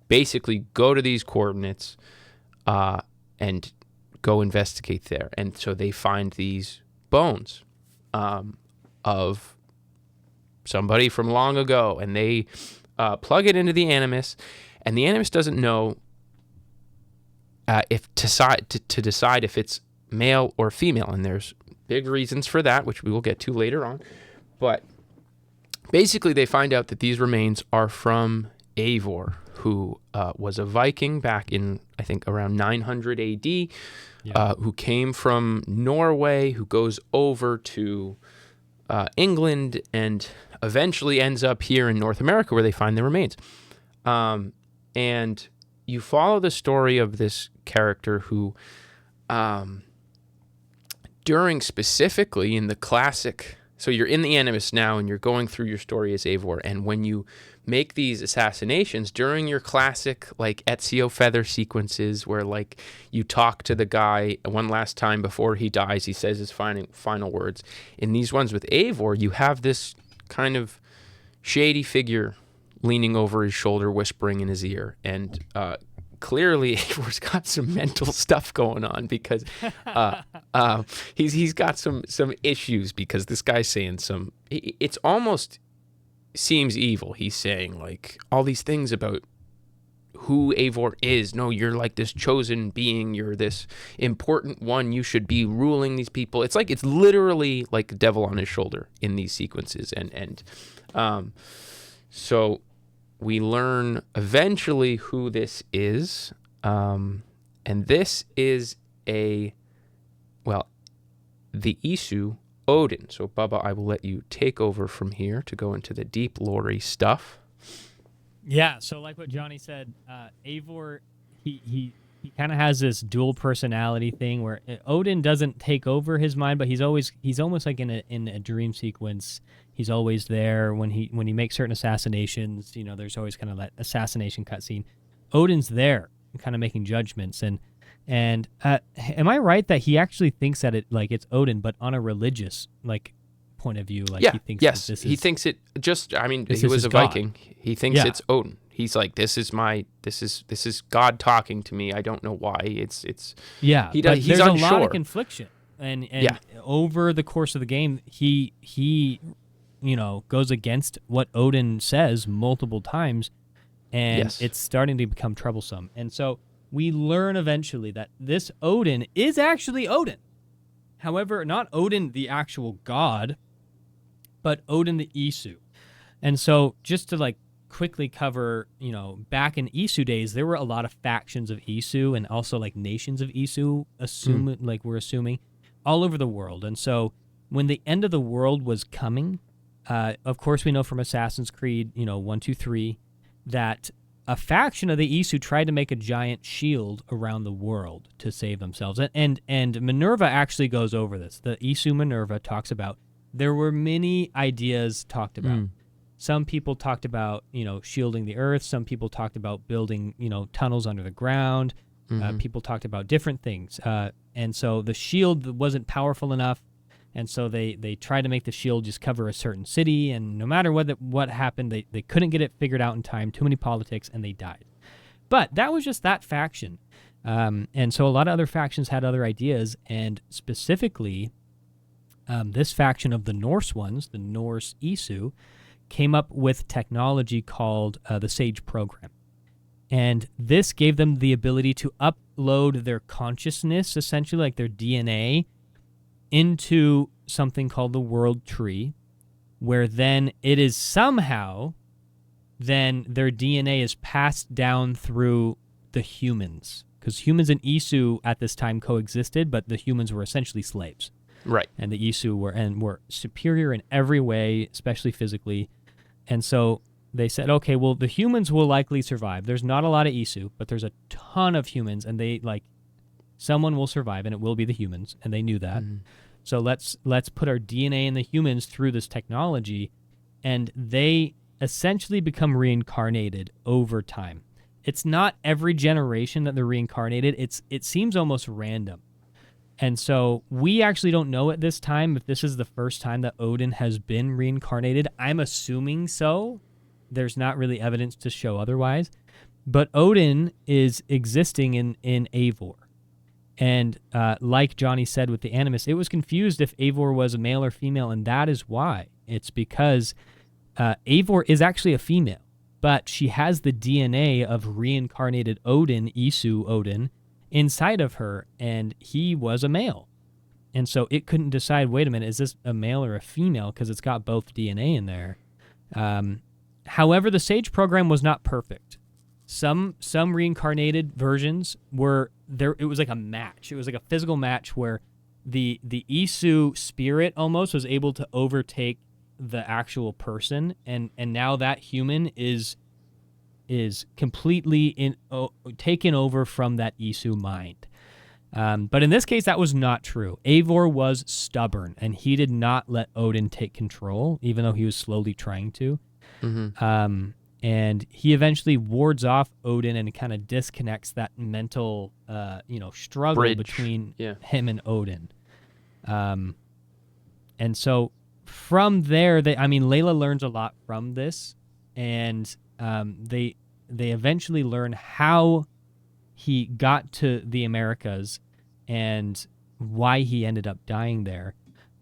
Speaker 1: basically, go to these coordinates and go investigate there. And so they find these bones of somebody from long ago, and they plug it into the Animus, and the Animus doesn't know if to decide if it's male or female, and there's big reasons for that, which we will get to later on. But basically, they find out that these remains are from Eivor, who was a Viking back in, I think, around 900 AD, who came from Norway, who goes over to England, and eventually ends up here in North America where they find the remains. And you follow the story of this character who, during specifically in the classic, so you're in the Animus now and you're going through your story as Eivor, and when you make these assassinations during your classic like Ezio Feather sequences where like you talk to the guy one last time before he dies, he says his final words. In these ones with Eivor, you have this kind of shady figure leaning over his shoulder, whispering in his ear, and clearly Eivor's got some mental stuff going on because he's got some issues, because this guy's saying it's almost seems evil. He's saying like all these things about who Eivor is. No, you're like this chosen being. You're this important one. You should be ruling these people. It's like, it's literally like the devil on his shoulder in these sequences. And so we learn eventually who this is. And this is the ISU Odin. So Bubba, I will let you take over from here to go into the deep lore-y stuff.
Speaker 2: Yeah, so like what Johnny said, Eivor, he kind of has this dual personality thing where Odin doesn't take over his mind, but he's almost like in a dream sequence. He's always there when he makes certain assassinations. You know, there's always kind of that assassination cutscene. Odin's there, kind of making judgments, and am I right that he actually thinks that it's Odin, but on a religious point of view?
Speaker 1: He thinks he thinks it just. I mean, he was a Viking. He thinks it's Odin. He's like, this is God talking to me. I don't know why. It's
Speaker 2: yeah.
Speaker 1: He does. He's
Speaker 2: there's
Speaker 1: unsure.
Speaker 2: a lot of confliction, and over the course of the game, he goes against what Odin says multiple times, and it's starting to become troublesome. And so we learn eventually that this Odin is actually Odin, However, not Odin, the actual god, but Odin the Isu. And so just to like quickly cover, back in Isu days, there were a lot of factions of Isu and also like nations of Isu, we're assuming, all over the world. And so when the end of the world was coming, of course we know from Assassin's Creed, 1, 2, 3, that a faction of the Isu tried to make a giant shield around the world to save themselves. And Minerva actually goes over this. The Isu Minerva talks about there were many ideas talked about. Some people talked about, shielding the earth. Some people talked about building, tunnels under the ground. People talked about different things. And so the shield wasn't powerful enough. And so they tried to make the shield just cover a certain city. And no matter what happened, they couldn't get it figured out in time. Too many politics, and they died. But that was just that faction. And so a lot of other factions had other ideas. And specifically, this faction of the Norse ones, the Norse Isu, came up with technology called the Sage Program. And this gave them the ability to upload their consciousness, essentially like their DNA, into something called the World Tree, where then it is somehow, then their DNA is passed down through the humans. Because humans and Isu at this time coexisted, but the humans were essentially slaves.
Speaker 1: Right.
Speaker 2: And the Isu were superior in every way, especially physically. And so they said, okay, well, the humans will likely survive. There's not a lot of Isu, but there's a ton of humans, and someone will survive, and it will be the humans, and they knew that. So let's put our DNA in the humans through this technology, and they essentially become reincarnated over time. It's not every generation that they're reincarnated. It seems almost random. And so we actually don't know at this time if this is the first time that Odin has been reincarnated. I'm assuming so. There's not really evidence to show otherwise. But Odin is existing in Eivor. And like Johnny said with the Animus, it was confused if Eivor was a male or female, and that is why. It's because Eivor is actually a female, but she has the DNA of reincarnated Odin, Isu Odin, inside of her, and he was a male. And so it couldn't decide, wait a minute, is this a male or a female? Because it's got both DNA in there. However, the Sage Program was not perfect. Some reincarnated versions were there. It was like a match. It was like a physical match where the Isu spirit almost was able to overtake the actual person, and now that human is completely taken over from that Isu mind. But in this case, that was not true. Eivor was stubborn, and he did not let Odin take control, even though he was slowly trying to. And he eventually wards off Odin and kind of disconnects that mental, struggle
Speaker 1: Bridge.
Speaker 2: Between him and Odin. And so from there, Leila learns a lot from this, and they eventually learn how he got to the Americas and why he ended up dying there.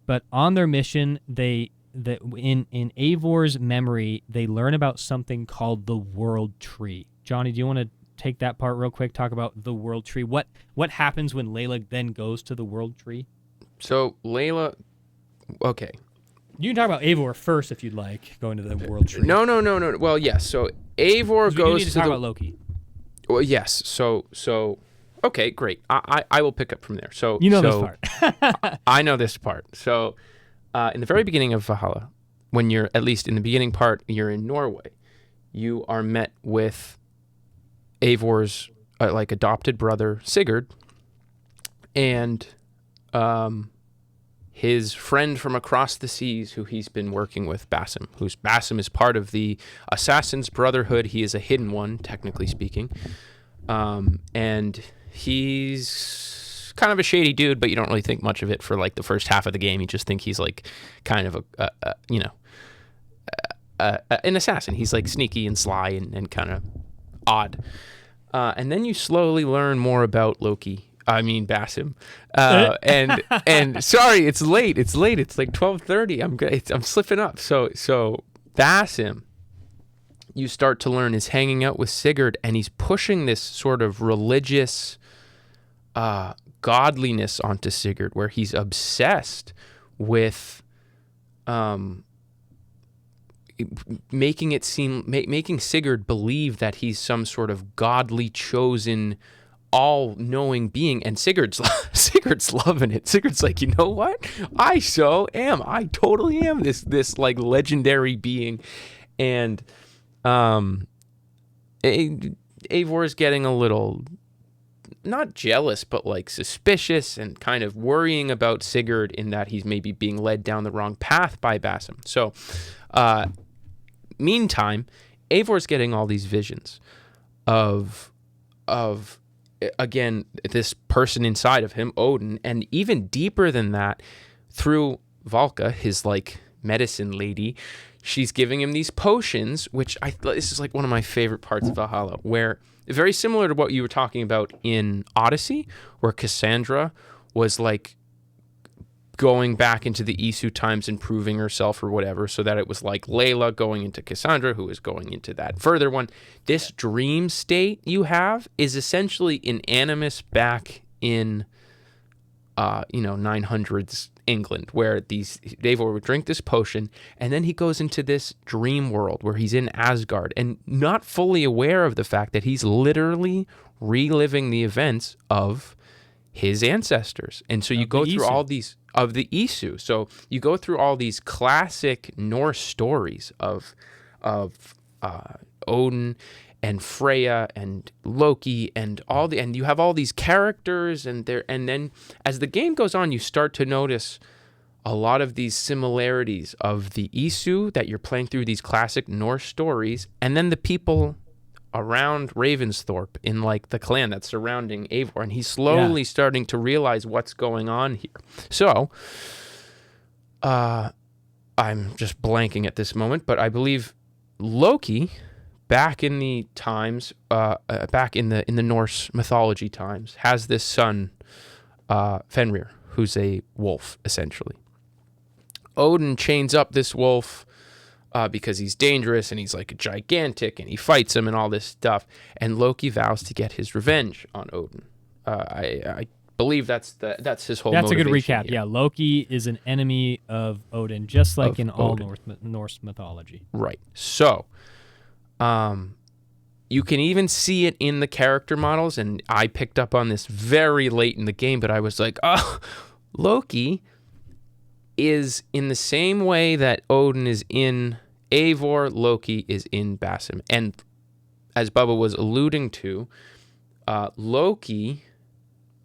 Speaker 2: But on their mission, in Eivor's memory, they learn about something called the World Tree. Johnny, do you want to take that part real quick? Talk about the World Tree. What happens when Leila then goes to the World Tree?
Speaker 1: So Leila, okay.
Speaker 2: You can talk about Eivor first if you'd like, going to the World Tree.
Speaker 1: No. Well, yes. So Eivor goes
Speaker 2: to talk about Loki.
Speaker 1: Well, yes. So okay, great. I will pick up from there. So
Speaker 2: this part.
Speaker 1: I know this part. So in the very beginning of Valhalla, when you're, at least in the beginning part, you're in Norway, you are met with Eivor's adopted brother Sigurd, and his friend from across the seas, who he's been working with, Basim. Basim is part of the Assassin's Brotherhood. He is a hidden one, technically speaking, and he's kind of a shady dude, but you don't really think much of it for the first half of the game. You just think he's kind of an assassin. He's sneaky and sly and kind of odd. And then you slowly learn more about Loki. I mean Basim. And sorry, it's late. It's 12:30. I'm slipping up. So Basim, you start to learn, is hanging out with Sigurd, and he's pushing this sort of religious godliness onto Sigurd, where he's obsessed with making Sigurd believe that he's some sort of godly, chosen, all-knowing being, and Sigurd's loving it. Sigurd's like, you know what? I totally am this like legendary being, and Eivor is getting a little, not jealous, but like suspicious and kind of worrying about Sigurd in that he's maybe being led down the wrong path by Basim. So, meantime, Eivor's getting all these visions of again, this person inside of him, Odin, and even deeper than that, through Valka, his like medicine lady. She's giving him these potions, which this is like one of my favorite parts of Valhalla, where very similar to what you were talking about in Odyssey, where Cassandra was like going back into the ISU times and proving herself or whatever, so that it was like Leila going into Cassandra, who is going into that further one. This dream state you have is essentially an Animus back in 900s England, where Eivor would drink this potion, and then he goes into this dream world where he's in Asgard and not fully aware of the fact that he's literally reliving the events of his ancestors. And so you go through all these of the Isu. So you go through all these classic Norse stories of Odin and Freya and Loki and and you have all these characters, and then as the game goes on, you start to notice a lot of these similarities of the Isu that you're playing through these classic Norse stories, and then the people around Ravensthorpe in like the clan that's surrounding Eivor, and he's slowly starting to realize what's going on here. So I'm just blanking at this moment, but I believe Loki, back in the times, back in the Norse mythology times, has this son, Fenrir, who's a wolf essentially. Odin chains up this wolf because he's dangerous and he's like gigantic, and he fights him and all this stuff. And Loki vows to get his revenge on Odin. I believe that's his whole.
Speaker 2: That's a good
Speaker 1: motivation
Speaker 2: recap.
Speaker 1: here.
Speaker 2: Yeah, Loki is an enemy of Odin, just like in all Norse mythology.
Speaker 1: Right. So, you can even see it in the character models, and I picked up on this very late in the game, but I was like, oh, Loki is in the same way that Odin is in Eivor, Loki is in Basim. And as Bubba was alluding to, Loki,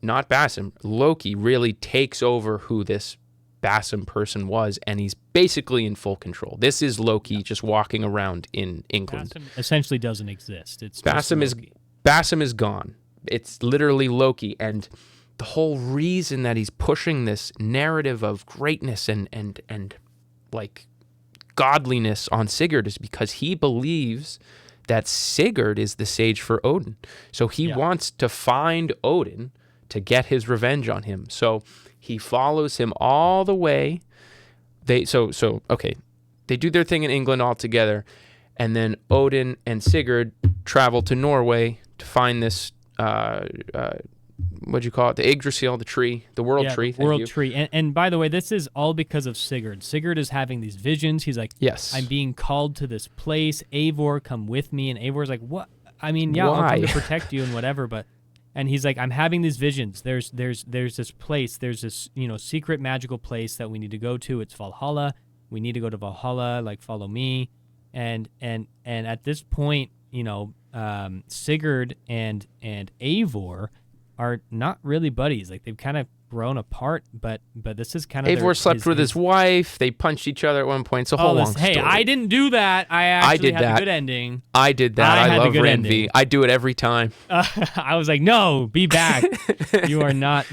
Speaker 1: not Basim, Loki really takes over who this Basim person was, and he's basically in full control. This is Loki just walking around in England.
Speaker 2: Basim essentially doesn't exist. It's
Speaker 1: Basim is gone. It's literally Loki, and the whole reason that he's pushing this narrative of greatness and like godliness on Sigurd is because he believes that Sigurd is the sage for Odin. So he wants to find Odin to get his revenge on him. So he follows him all the way. They do their thing in England all together, and then Odin and Sigurd travel to Norway to find this what'd you call it? The Yggdrasil, the tree, the world tree.
Speaker 2: The world tree. And by the way, this is all because of Sigurd. Sigurd is having these visions. He's like,
Speaker 1: yes,
Speaker 2: I'm being called to this place. Eivor, come with me. And Eivor's like, what? I mean, yeah,
Speaker 1: why?
Speaker 2: I'll come to protect you and whatever, but. And he's like, I'm having these visions. There's this place. There's this, secret magical place that we need to go to. It's Valhalla. We need to go to Valhalla. Like, follow me. And at this point, Sigurd and Eivor are not really buddies. Like, they've kind of grown apart. But this is kind of
Speaker 1: Eivor slept with his wife. They punched each other at one point. It's a whole long story.
Speaker 2: Hey, I didn't do that. I actually
Speaker 1: did
Speaker 2: had
Speaker 1: that.
Speaker 2: a good ending.
Speaker 1: I did that. I love Renvi.
Speaker 2: Ending.
Speaker 1: I do it every time.
Speaker 2: I was like, no, be back. You are not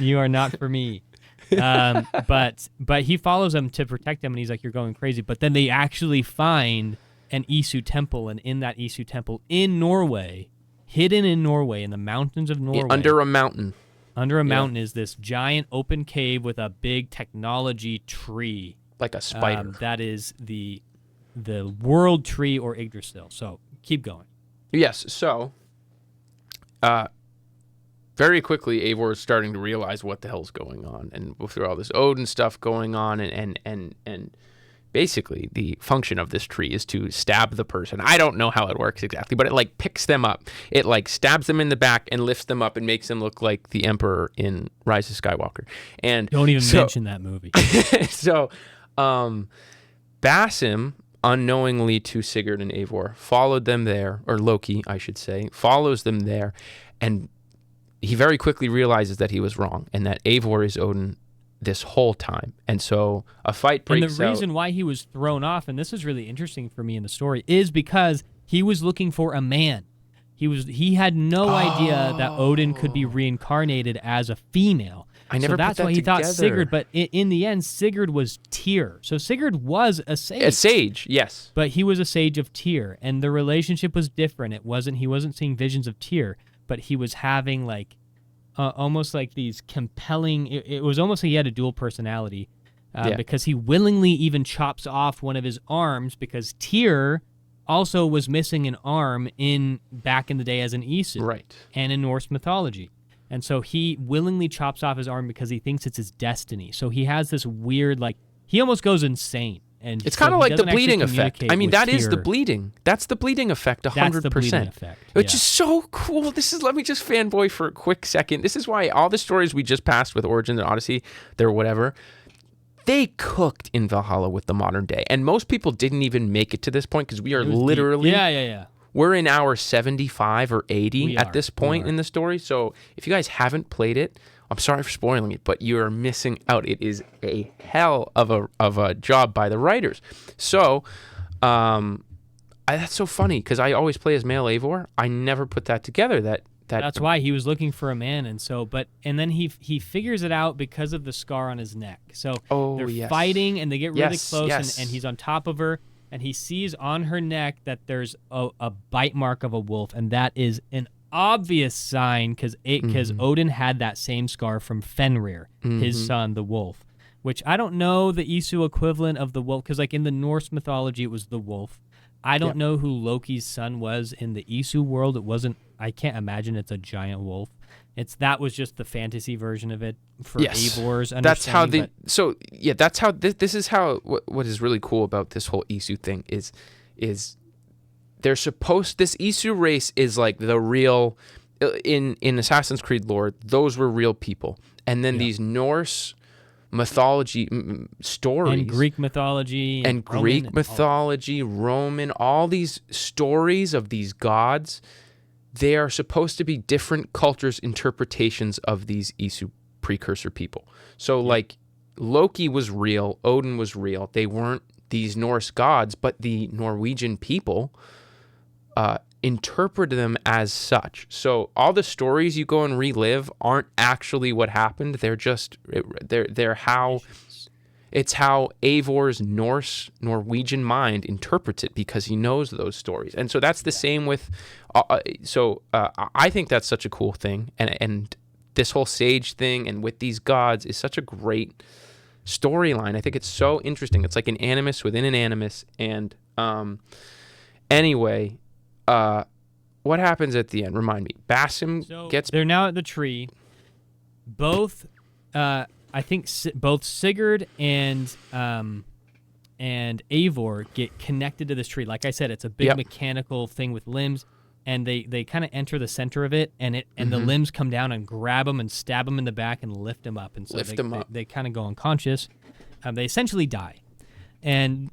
Speaker 2: for me. But he follows them to protect them, and he's like, you're going crazy. But then they actually find an Isu temple, and in that Isu temple in Norway, hidden in Norway, in the mountains of Norway.
Speaker 1: Under a mountain.
Speaker 2: Under a mountain is this giant open cave with a big technology tree.
Speaker 1: Like a spider.
Speaker 2: That is the world tree or Yggdrasil. So keep going.
Speaker 1: Yes. So, very quickly, Eivor is starting to realize what the hell's going on, and through all this Odin stuff going on, and basically the function of this tree is to stab the person. I don't know how it works exactly, but it like picks them up. It like stabs them in the back and lifts them up and makes them look like the Emperor in Rise of Skywalker. And
Speaker 2: don't even mention that movie.
Speaker 1: So, Basim, unknowingly to Sigurd and Eivor, followed them there, or Loki, I should say, follows them there, and he very quickly realizes that he was wrong and that Eivor is Odin this whole time. And so a fight breaks out.
Speaker 2: And the reason why he was thrown off, and this is really interesting for me in the story, is because he was looking for a man. He had no idea that Odin could be reincarnated as a female.
Speaker 1: I never
Speaker 2: so that's
Speaker 1: put that
Speaker 2: why he
Speaker 1: together.
Speaker 2: thought Sigurd, but in the end, Sigurd was Tyr. So Sigurd was a sage.
Speaker 1: A sage, yes.
Speaker 2: But he was a sage of Tyr, and the relationship was different. He wasn't seeing visions of Tyr, but he was having like almost like these compelling. It was almost like he had a dual personality, because he willingly even chops off one of his arms because Tyr also was missing an arm back in the day as an Isu,
Speaker 1: right,
Speaker 2: and in Norse mythology. And so he willingly chops off his arm because he thinks it's his destiny. So he has this weird, like, he almost goes insane. And
Speaker 1: it's
Speaker 2: so
Speaker 1: kind of like the
Speaker 2: doesn't
Speaker 1: bleeding
Speaker 2: actually
Speaker 1: effect. I mean,
Speaker 2: communicate
Speaker 1: that
Speaker 2: with
Speaker 1: is the
Speaker 2: Tyr.
Speaker 1: bleeding. That's the bleeding effect, 100%.
Speaker 2: That's the bleeding effect,
Speaker 1: Which
Speaker 2: yeah.
Speaker 1: is so cool. Let me just fanboy for a quick second. This is why all the stories we just passed with Origins and Odyssey, they're whatever, they cooked in Valhalla with the modern day. And most people didn't even make it to this point because we are literally...
Speaker 2: Yeah.
Speaker 1: We're in hour 75 or 80 at this point
Speaker 2: We are.
Speaker 1: in the story. So if you guys haven't played it, I'm sorry for spoiling it, but you are missing out. It is a hell of a job by the writers. So that's so funny because I always play as male Eivor. I never put that together.
Speaker 2: That's why he was looking for a man, and then he figures it out because of the scar on his neck. So they're fighting and they get really close, and he's on top of her. And he sees on her neck that there's a bite mark of a wolf, and that is an obvious sign because Odin had that same scar from Fenrir, his son, the wolf, which I don't know the Isu equivalent of the wolf, because like in the Norse mythology, it was the wolf. I don't know who Loki's son was in the Isu world. It wasn't. I can't imagine it's a giant wolf. That was just the fantasy version of it for Eivor's understanding.
Speaker 1: That's how that's how this is how what is really cool about this whole Isu thing is they're supposed, this Isu race is like the real, in Assassin's Creed lore, those were real people. And then these Norse mythology stories
Speaker 2: and Greek mythology
Speaker 1: Roman, all these stories of these gods, they are supposed to be different cultures' interpretations of these Isu precursor people. So like Loki was real, Odin was real. They weren't these Norse gods, but the Norwegian people interpreted them as such. So all the stories you go and relive aren't actually what happened. They're just they're how it's how Eivor's Norwegian mind interprets it because he knows those stories. And so that's the same with I think that's such a cool thing, and this whole sage thing and with these gods is such a great storyline. I think it's so interesting. It's like an Animus within an Animus. And anyway, what happens at the end? Remind me. Basim gets...
Speaker 2: They're now at the tree. Both, I think, both Sigurd and Eivor get connected to this tree. Like I said, it's a big mechanical thing with limbs, and they kind of enter the center of it, and the limbs come down and grab them and stab them in the back and lift them up. And so they kind of go unconscious. They essentially die. And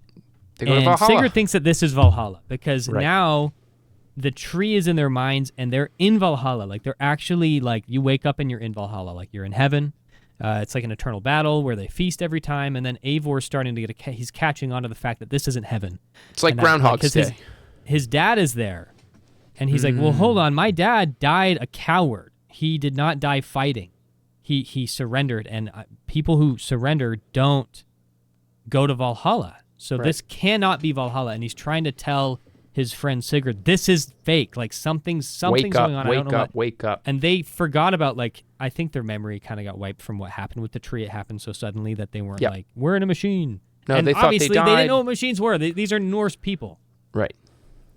Speaker 1: they go to Valhalla.
Speaker 2: Sigurd thinks that this is Valhalla because now the tree is in their minds and they're in Valhalla. Like they're actually like, you wake up and you're in Valhalla, like you're in heaven. It's like an eternal battle where they feast every time, and then Eivor's starting to he's catching on to the fact that this isn't heaven.
Speaker 1: It's like Groundhog's Day.
Speaker 2: His dad is there, and he's like, well, hold on, my dad died a coward. He did not die fighting. He surrendered, and people who surrender don't go to Valhalla. So this cannot be Valhalla, and he's trying to tell his friend Sigurd, this is fake. Like something's going on.
Speaker 1: Wake up.
Speaker 2: And they forgot about, like, I think their memory kind of got wiped from what happened with the tree. It happened so suddenly that they weren't like, we're in a machine.
Speaker 1: No,
Speaker 2: and
Speaker 1: they thought
Speaker 2: obviously
Speaker 1: they died.
Speaker 2: They didn't know what machines were. These are Norse people.
Speaker 1: Right.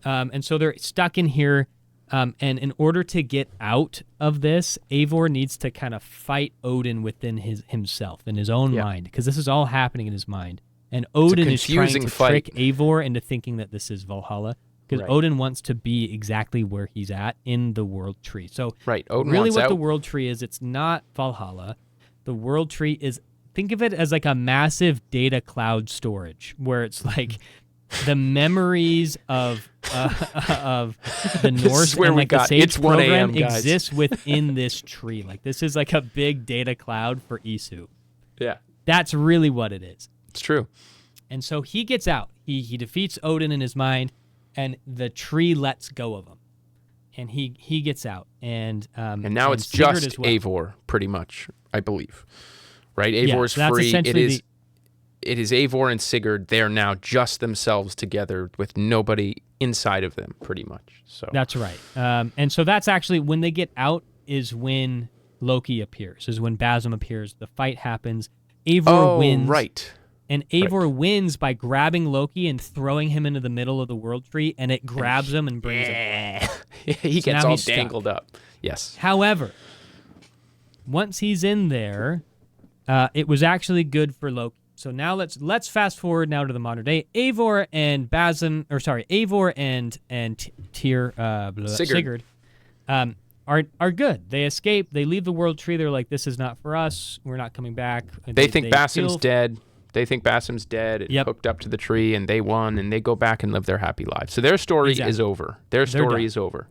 Speaker 2: And so they're stuck in here. And in order to get out of this, Eivor needs to kind of fight Odin within himself, in his own mind, because this is all happening in his mind. And Odin is trying to trick Eivor into thinking that this is Valhalla, because Odin wants to be exactly where he's at in the World Tree. So
Speaker 1: Odin
Speaker 2: really
Speaker 1: wants
Speaker 2: what
Speaker 1: out.
Speaker 2: the World Tree is, it's not Valhalla. The World Tree is, think of it as like a massive data cloud storage, where it's like the memories of the Norse and like the Sage program exists within this tree. Like this is like a big data cloud for ISU.
Speaker 1: Yeah.
Speaker 2: That's really what it is.
Speaker 1: It's true.
Speaker 2: And so he gets out. He defeats Odin in his mind, and the tree lets go of him. And he gets out. And
Speaker 1: now it's just Eivor, pretty much, I believe. Right? Eivor's free. It is Eivor and Sigurd. They are now just themselves together with nobody inside of them, pretty much. So
Speaker 2: that's right. And so that's actually when they get out is when Loki appears, is when Basm appears. The fight happens. Eivor wins.
Speaker 1: Right.
Speaker 2: And Eivor wins by grabbing Loki and throwing him into the middle of the World Tree, and it grabs him and brings him.
Speaker 1: He gets all dangled up. Yes.
Speaker 2: However, once he's in there, it was actually good for Loki. So now let's fast forward now to the modern day. Eivor and Sigurd are good. They escape. They leave the World Tree. They're like, this is not for us. We're not coming back.
Speaker 1: They think Basim's dead. They think Basim's dead and hooked up to the tree, and they won, and they go back and live their happy lives. So their story is over. Their story is over.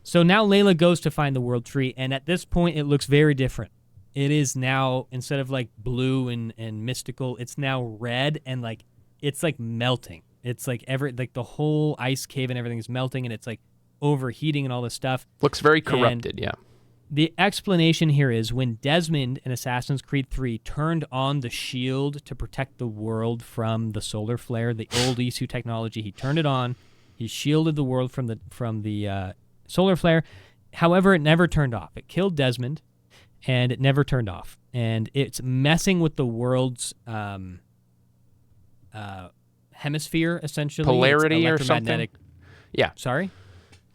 Speaker 2: So now Leila goes to find the World Tree, and at this point, it looks very different. It is now, instead of like blue and mystical, it's now red, and like it's like melting. It's like the whole ice cave and everything is melting, and it's like overheating and all this stuff.
Speaker 1: Looks very corrupted, yeah.
Speaker 2: The explanation here is when Desmond in Assassin's Creed 3 turned on the shield to protect the world from the solar flare, the old ISU technology, he turned it on. He shielded the world from the solar flare. However, it never turned off. It killed Desmond, and it never turned off. And it's messing with the world's hemisphere, essentially.
Speaker 1: Polarity or something? Yeah.
Speaker 2: Sorry?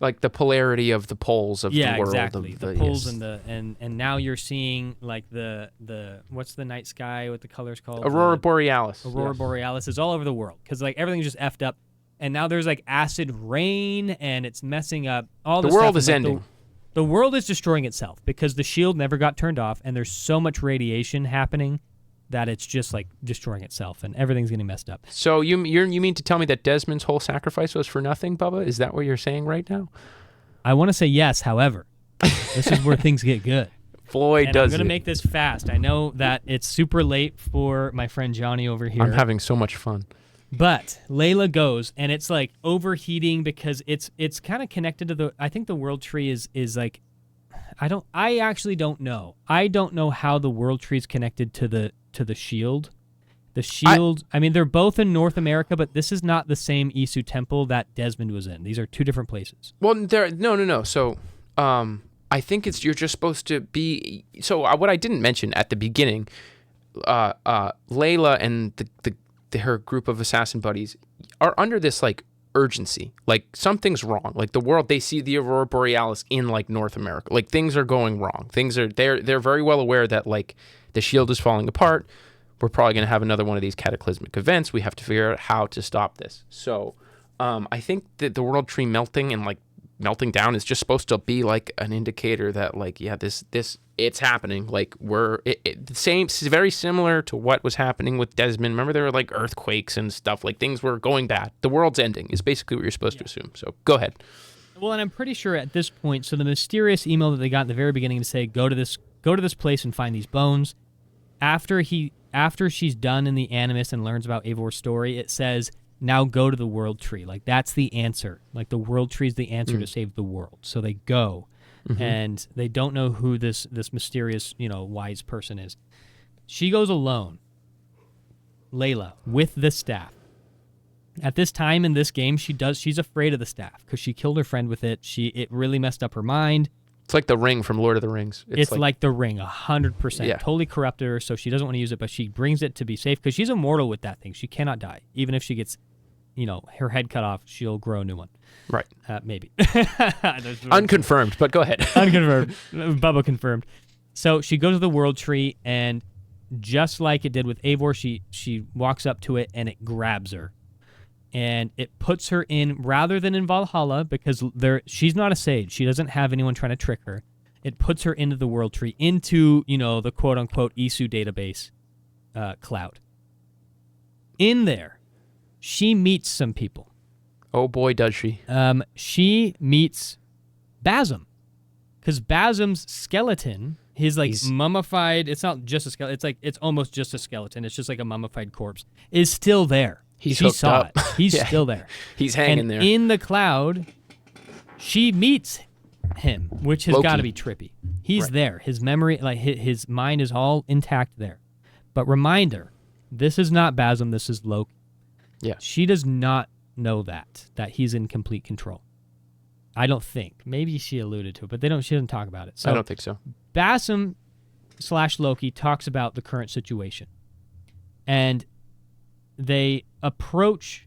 Speaker 1: Like the polarity of the poles of the world.
Speaker 2: Yeah, exactly. The poles and now you're seeing like the what's the night sky? What the colors called?
Speaker 1: Aurora Borealis.
Speaker 2: Aurora Borealis is all over the world because like everything's just effed up, and now there's like acid rain, and it's messing up all
Speaker 1: the
Speaker 2: the
Speaker 1: world
Speaker 2: stuff.
Speaker 1: is ending.
Speaker 2: The world is destroying itself because the shield never got turned off, and there's so much radiation happening that it's just like destroying itself, and everything's getting messed up.
Speaker 1: So you mean to tell me that Desmond's whole sacrifice was for nothing, Bubba? Is that what you're saying right now?
Speaker 2: I want to say yes. However, this is where things get good.
Speaker 1: Floyd does it.
Speaker 2: I'm going to make this fast. I know that it's super late for my friend Johnny over here.
Speaker 1: I'm having so much fun.
Speaker 2: But Leila goes, and it's like overheating because it's kind of connected to the. I think the World Tree is like, I actually don't know. I don't know how the World Tree is connected to the shield. The shield. I mean, they're both in North America, but this is not the same ISU temple that Desmond was in. These are two different places.
Speaker 1: Well, no. So, I think you're just supposed to be. So, what I didn't mention at the beginning, Leila and her group of assassin buddies are under this like urgency, like something's wrong. Like the world, they see the Aurora Borealis in like North America. Like things are going wrong. They're very well aware that like the shield is falling apart. We're probably going to have another one of these cataclysmic events. We have to figure out how to stop this. So I think that the World Tree melting and like melting down is just supposed to be like an indicator that like, yeah, this it's happening. Like the same, very similar to what was happening with Desmond. Remember there were like earthquakes and stuff, like things were going bad. The world's ending is basically what you're supposed to assume. So go ahead.
Speaker 2: Well, and I'm pretty sure at this point, so the mysterious email that they got in the very beginning to say, go to this place and find these bones. After she's done in the Animus and learns about Eivor's story, it says, now go to the World Tree. Like, that's the answer. Like, the World Tree is the answer to save the world. So they go, and they don't know who this mysterious, wise person is. She goes alone, Leila, with the staff. At this time in this game, she's afraid of the staff because she killed her friend with it. It really messed up her mind.
Speaker 1: It's like the ring from Lord of the Rings.
Speaker 2: It's like the ring, 100%. Yeah. Totally corrupted her, so she doesn't want to use it, but she brings it to be safe because she's immortal with that thing. She cannot die, even if she gets her head cut off, she'll grow a new one.
Speaker 1: Right.
Speaker 2: Maybe.
Speaker 1: Unconfirmed, but go ahead.
Speaker 2: Unconfirmed. Bubba confirmed. So she goes to the world tree, and just like it did with Eivor, she walks up to it, and it grabs her. And it puts her in, rather than in Valhalla, because she's not a sage. She doesn't have anyone trying to trick her. It puts her into the world tree, into, the quote-unquote ISU database cloud. In there, she meets some people.
Speaker 1: Oh boy, does she.
Speaker 2: She meets Basm. Because Basm's skeleton, he's mummified, it's not just a skeleton, it's almost just a skeleton, it's just like a mummified corpse, is still there.
Speaker 1: She saw
Speaker 2: it. He's still there.
Speaker 1: He's hanging there.
Speaker 2: In the cloud, she meets him, which has got to be trippy. He's there. His memory, his mind is all intact there. But reminder, this is not Basm, this is Loki.
Speaker 1: Yeah.
Speaker 2: She does not know that he's in complete control. I don't think. Maybe she alluded to it, but she doesn't talk about it. So
Speaker 1: I don't think so.
Speaker 2: Basm / Loki talks about the current situation. And they approach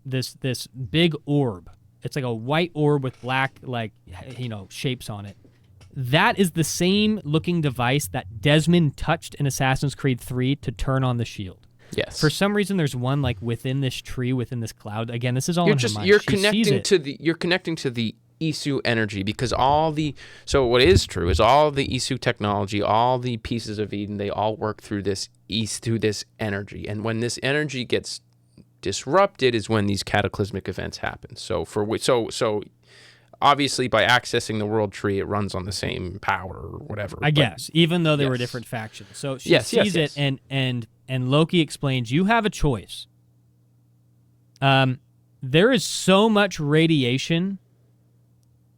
Speaker 2: this big orb. It's like a white orb with black shapes on it. That is the same looking device that Desmond touched in Assassin's Creed 3 to turn on the shield.
Speaker 1: Yes.
Speaker 2: For some reason, there's one within this tree, within this cloud. Again, this is all in her mind.
Speaker 1: You're connecting to the ISU energy, because so what is true is all the ISU technology, all the pieces of Eden, they all work through this energy. And when this energy gets disrupted is when these cataclysmic events happen. So obviously by accessing the world tree, it runs on the same power or whatever.
Speaker 2: I guess, even though they were different factions. So she sees it, and Loki explains, you have a choice. There is so much radiation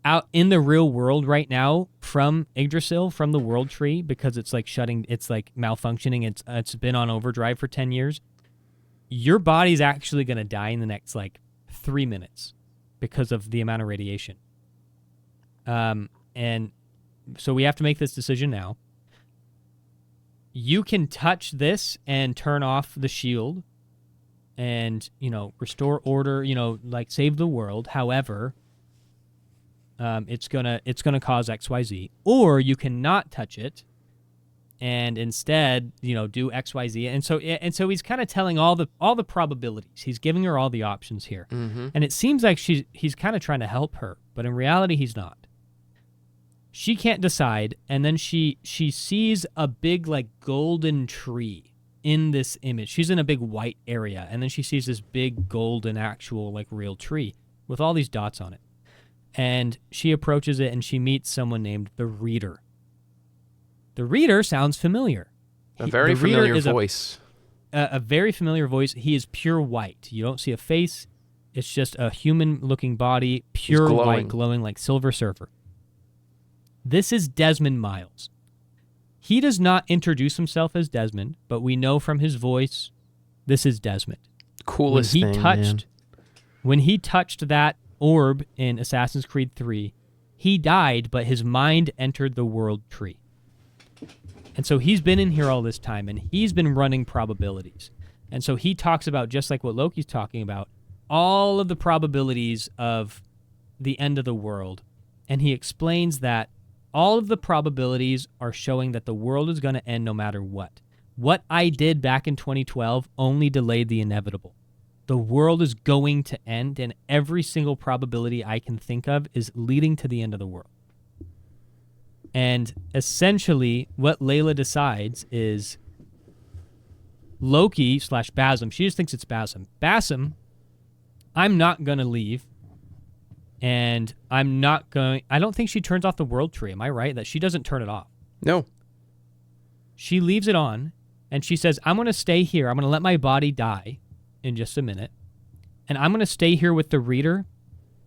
Speaker 2: out in the real world right now from Yggdrasil, from the world tree, because it's malfunctioning. It's been on overdrive for 10 years. Your body's actually going to die in the next 3 minutes because of the amount of radiation. And so we have to make this decision now. You can touch this and turn off the shield and, restore order, save the world. However, it's gonna cause XYZ. Or you cannot touch it and instead, do XYZ. And so he's kind of telling all the probabilities. He's giving her all the options here.
Speaker 1: Mm-hmm.
Speaker 2: And it seems like he's kind of trying to help her, but in reality he's not. She can't decide, and then she sees a big golden tree in this image. She's in a big white area, and then she sees this big golden actual real tree with all these dots on it. And she approaches it, and she meets someone named the Reader. The Reader sounds familiar.
Speaker 1: A very familiar voice.
Speaker 2: A very familiar voice. He is pure white. You don't see a face. It's just a human-looking body, pure white, glowing like Silver Surfer. This is Desmond Miles. He does not introduce himself as Desmond, but we know from his voice, this is Desmond.
Speaker 1: Coolest thing, man.
Speaker 2: When he touched that orb in Assassin's Creed 3, he died, but his mind entered the world tree. And so he's been in here all this time, and he's been running probabilities. And so he talks about, just like what Loki's talking about, all of the probabilities of the end of the world. And he explains that all of the probabilities are showing that the world is going to end no matter what. What I did back in 2012 only delayed the inevitable. The world is going to end, and every single probability I can think of is leading to the end of the world. And essentially, what Leila decides is Loki / Basm. She just thinks it's Basm. Basm, I'm not going to leave. And I don't think she turns off the world tree. Am I right? That she doesn't turn it off.
Speaker 1: No.
Speaker 2: She leaves it on, and she says, I'm going to stay here. I'm going to let my body die in just a minute. And I'm going to stay here with the Reader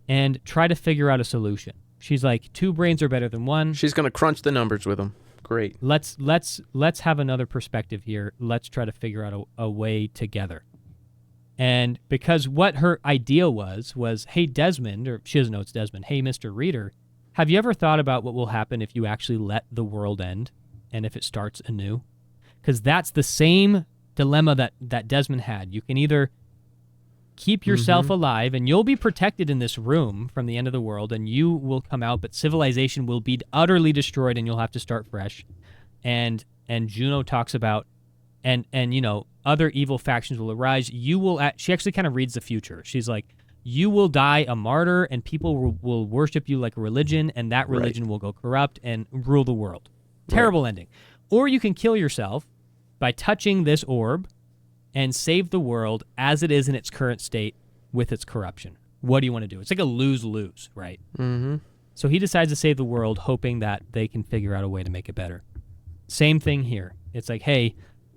Speaker 2: and try to figure out a solution. She's like, 2 brains are better than 1.
Speaker 1: She's going to crunch the numbers with them. Great.
Speaker 2: Let's have another perspective here. Let's try to figure out a way together. And because what her idea was, hey, Desmond, or she doesn't know it's Desmond, hey, Mr. Reader, have you ever thought about what will happen if you actually let the world end and if it starts anew? Because that's the same dilemma that Desmond had. You can either keep yourself alive, and you'll be protected in this room from the end of the world, and you will come out, but civilization will be utterly destroyed, and you'll have to start fresh. And Juno talks about, and other evil factions will arise. She actually kind of reads the future. She's like, you will die a martyr, and people will worship you like a religion, and that religion will go corrupt and rule the world. Terrible ending. Or you can kill yourself by touching this orb and save the world as it is in its current state with its corruption. What do you want to do? It's like a lose-lose, right?
Speaker 1: Mm-hmm.
Speaker 2: So he decides to save the world, hoping that they can figure out a way to make it better. Same thing here. It's like, hey,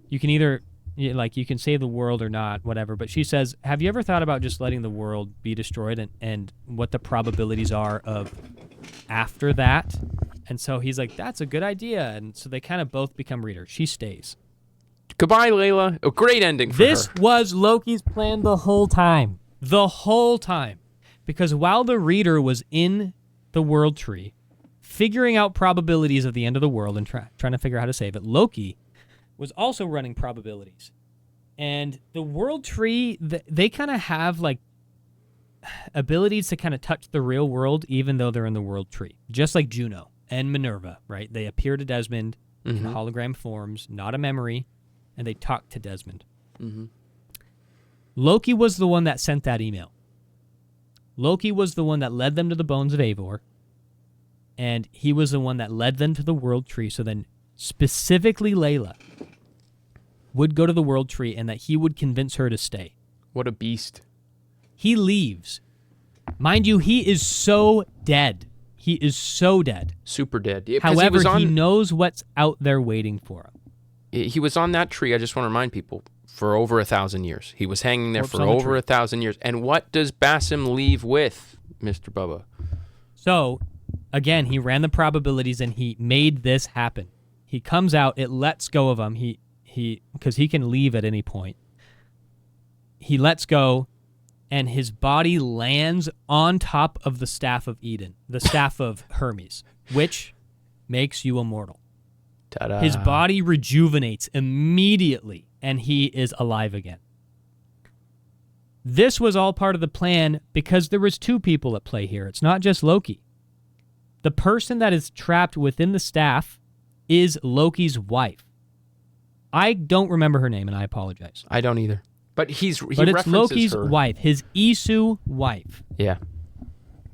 Speaker 2: you can either, you can save the world or not, whatever. But she says, have you ever thought about just letting the world be destroyed and what the probabilities are of after that? And so he's like, that's a good idea. And so they kind of both become readers. She stays.
Speaker 1: Goodbye, Leila. A great ending for
Speaker 2: This
Speaker 1: her.
Speaker 2: was Loki's plan the whole time. The whole time. Because while the reader was in the world tree, figuring out probabilities of the end of the world and trying to figure out how to save it, Loki was also running probabilities. And the world tree, they kind of have like abilities to kind of touch the real world, even though they're in the world tree. Just like Juno and Minerva, right? They appear to Desmond in hologram forms, not a memory, and they talk to Desmond.
Speaker 1: Mm-hmm.
Speaker 2: Loki was the one that sent that email. Loki was the one that led them to the bones of Eivor, and he was the one that led them to the world tree. So then specifically Leila would go to the world tree and that he would convince her to stay.
Speaker 1: What a beast.
Speaker 2: He leaves. Mind you, he is so dead. He is so dead.
Speaker 1: Super dead. Yeah,
Speaker 2: However, he knows what's out there waiting for him.
Speaker 1: He was on that tree, I just want to remind people, for over 1,000 years. He was hanging there for over 1,000 years. And what does Basim leave with, Mr. Bubba?
Speaker 2: So, again, he ran the probabilities and he made this happen. He comes out, it lets go of him. Because he can leave at any point. He lets go, and his body lands on top of the Staff of Eden, the Staff of Hermes, which makes you immortal.
Speaker 1: Ta-da.
Speaker 2: His body rejuvenates immediately, and he is alive again. This was all part of the plan because there was two people at play here. It's not just Loki. The person that is trapped within the staff is Loki's wife. I don't remember her name, and I apologize.
Speaker 1: I don't either. But it's
Speaker 2: Loki's
Speaker 1: her.
Speaker 2: wife, his ISU wife.
Speaker 1: Yeah.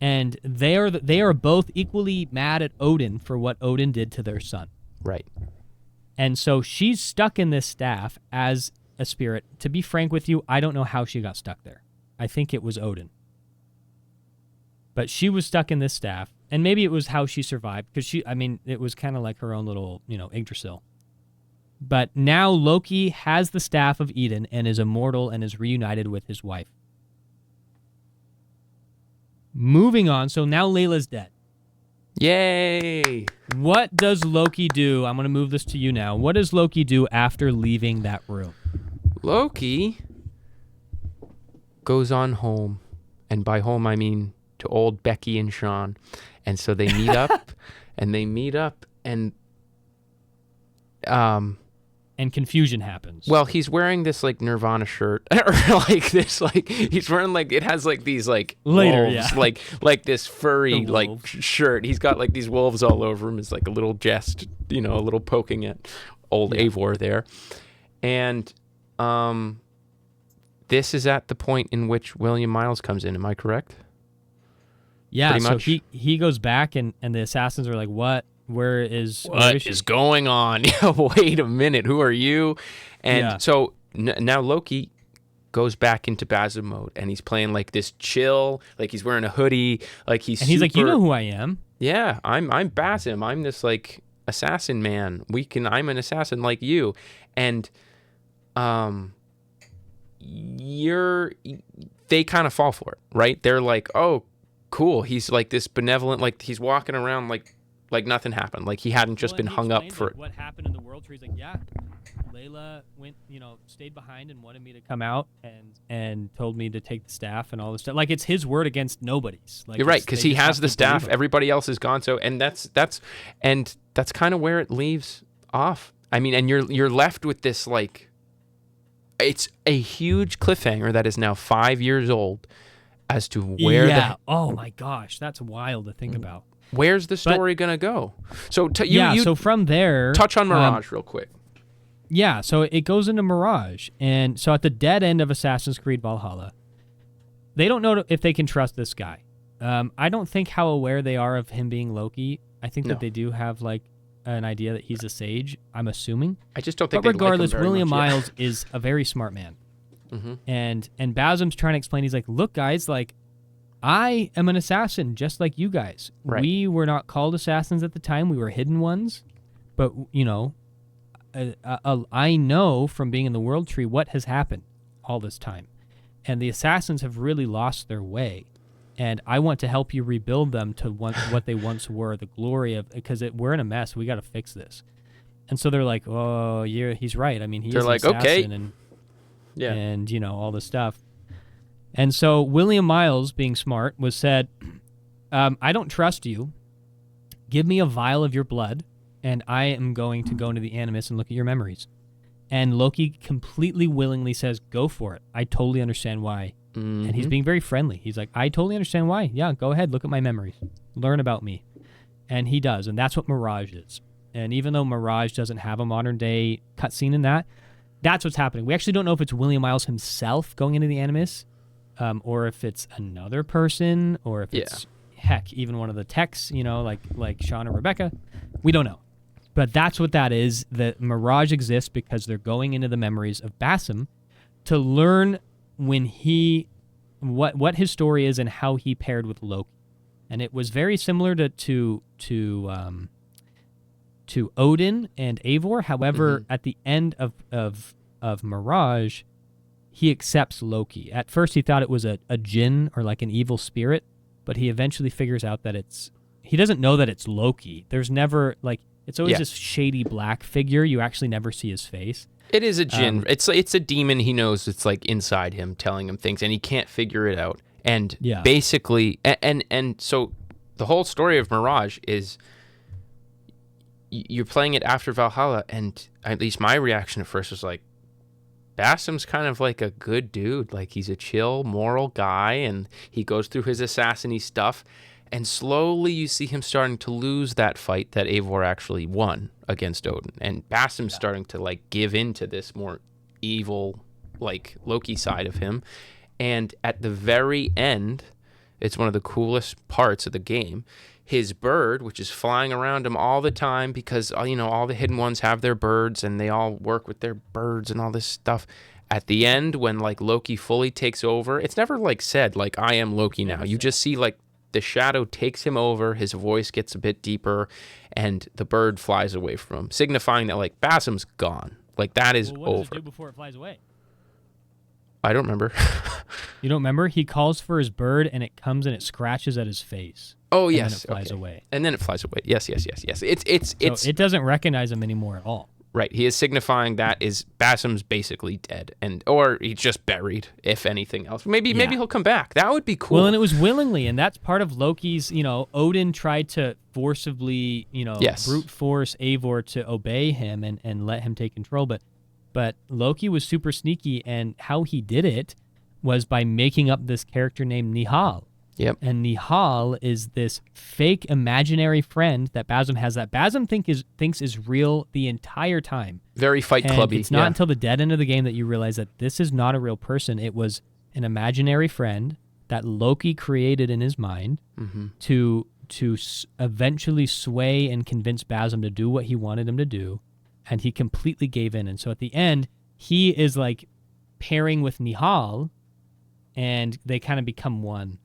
Speaker 2: And they are both equally mad at Odin for what Odin did to their son.
Speaker 1: Right.
Speaker 2: And so she's stuck in this staff as a spirit. To be frank with you, I don't know how she got stuck there. I think it was Odin. But she was stuck in this staff, and maybe it was how she survived, because it was kind of like her own little, Yggdrasil. But now Loki has the Staff of Eden and is immortal and is reunited with his wife. Moving on, so now Leila's dead.
Speaker 1: Yay!
Speaker 2: What does Loki do? I'm going to move this to you now. What does Loki do after leaving that room?
Speaker 1: Loki goes on home. And by home, I mean to old Becky and Sean. And so they meet up,
Speaker 2: and confusion happens.
Speaker 1: Well, he's wearing this like Nirvana shirt, or like this, like he's wearing like it has like these like
Speaker 2: later,
Speaker 1: wolves,
Speaker 2: yeah,
Speaker 1: like this furry like shirt. He's got like these wolves all over him. It's like a little jest, a little poking at old Eivor there, and this is at the point in which William Miles comes in. Am I correct?
Speaker 2: Yeah.
Speaker 1: Pretty
Speaker 2: so
Speaker 1: much.
Speaker 2: he goes back, and the assassins are like, "What? Where is
Speaker 1: going on? Wait a minute. Who are you?" And so now Loki goes back into Basim mode, and he's playing like this chill, like he's wearing a hoodie, like he's
Speaker 2: like, "You know who I am?"
Speaker 1: Yeah, I'm Basim. I'm this like assassin man. I'm an assassin like you, and they kind of fall for it, right? They're like, "Oh, cool. He's like this benevolent, like he's walking around like nothing happened. Like he hadn't just been hung up for
Speaker 2: what happened in the world tree." He's like, "Yeah, Leila went, stayed behind and wanted me to come out and told me to take the staff and all this stuff." Like it's his word against nobody's. Like,
Speaker 1: you're right, because he has the staff. Everybody else is gone. So and that's kind of where it leaves off. I mean, and you're left with this like it's a huge cliffhanger that is now 5 years old as to where
Speaker 2: oh my gosh, that's wild to think about.
Speaker 1: Where's the story gonna go? So
Speaker 2: so from there,
Speaker 1: touch on Mirage real quick.
Speaker 2: Yeah, so it goes into Mirage, and so at the dead end of Assassin's Creed Valhalla, they don't know if they can trust this guy. I don't think how aware they are of him being Loki. I think that they do have like an idea that he's a sage. I'm assuming.
Speaker 1: I just don't think.
Speaker 2: But regardless,
Speaker 1: like him very
Speaker 2: William
Speaker 1: much,
Speaker 2: Miles is a very smart man,
Speaker 1: mm-hmm.
Speaker 2: and Basim's trying to explain. He's like, "Look, guys, like I am an assassin, just like you guys.
Speaker 1: Right.
Speaker 2: We were not called assassins at the time. We were hidden ones, but you know." I know from being in the World Tree what has happened all this time. And the assassins have really lost their way. And I want to help you rebuild them to what they once were, the glory of, because we're in a mess. We got to fix this. And so they're like, oh, yeah, he's right. I mean, he's an assassin
Speaker 1: okay.
Speaker 2: And, you know, all this stuff. And so William Miles, being smart, was said, I don't trust you. Give me a vial of your blood. And I am going to go into the Animus and look at your memories. And Loki completely willingly says, go for it. I totally understand why.
Speaker 1: Mm-hmm.
Speaker 2: And he's being very friendly. He's like, I totally understand why. Yeah, go ahead. Look at my memories. Learn about me. And he does. And that's what Mirage is. And even though Mirage doesn't have a modern day cutscene in that, that's what's happening. We actually don't know if it's William Miles himself going into the Animus, or if it's another person, or if it's, heck, even one of the techs, you know, like Sean or Rebecca. We don't know. But that's what that is. That Mirage exists because they're going into the memories of Basim to learn when what his story is and how he paired with Loki. And it was very similar to Odin and Eivor. However, at the end of Mirage, he accepts Loki. At first, he thought it was a djinn or like an evil spirit, but he eventually figures out that he doesn't know that it's Loki. There's never like. It's always this shady black figure. You actually never see his face.
Speaker 1: It is a djinn. It's a demon. He knows it's like inside him, telling him things, and he can't figure it out. And basically, and so the whole story of Mirage is you're playing it after Valhalla, and at least my reaction at first was like, Basim's kind of like a good dude. Like he's a chill, moral guy, and he goes through his assassiny stuff. And slowly you see him starting to lose that fight that Eivor actually won against Odin. And Basim's starting to like give into this more evil, like Loki side of him. And at the very end, it's one of the coolest parts of the game. His bird, which is flying around him all the time because, you know, all the hidden ones have their birds and they all work with their birds and all this stuff. At the end, when like Loki fully takes over, it's never like said like, I am Loki now. You just see like, the shadow takes him over, his voice gets a bit deeper, and the bird flies away from him, signifying that, like, Basim's gone. Like, that is
Speaker 2: what
Speaker 1: over.
Speaker 2: Does it do before it flies away?
Speaker 1: I don't remember.
Speaker 2: You don't remember? He calls for his bird, and it comes and it scratches at his face.
Speaker 1: Oh, yes.
Speaker 2: And then it flies away.
Speaker 1: And then it flies away. Yes.
Speaker 2: So it doesn't recognize him anymore at all.
Speaker 1: Right. He is signifying that Basim's basically dead, or he's just buried, if anything else. Maybe he'll come back. That would be cool.
Speaker 2: Well, and it was willingly, and that's part of Loki's, you know, Odin tried to forcibly, you know, brute force Eivor to obey him and let him take control. But Loki was super sneaky, and how he did it was by making up this character named Nihal.
Speaker 1: Yep.
Speaker 2: And Nihal is this fake imaginary friend that Basim has that Basim thinks is real the entire time.
Speaker 1: Very Fight Clubby.
Speaker 2: It's not until the dead end of the game that you realize that this is not a real person. It was an imaginary friend that Loki created in his mind to eventually sway and convince Basim to do what he wanted him to do, and he completely gave in. And so at the end, he is like pairing with Nihal, and they kind of become one.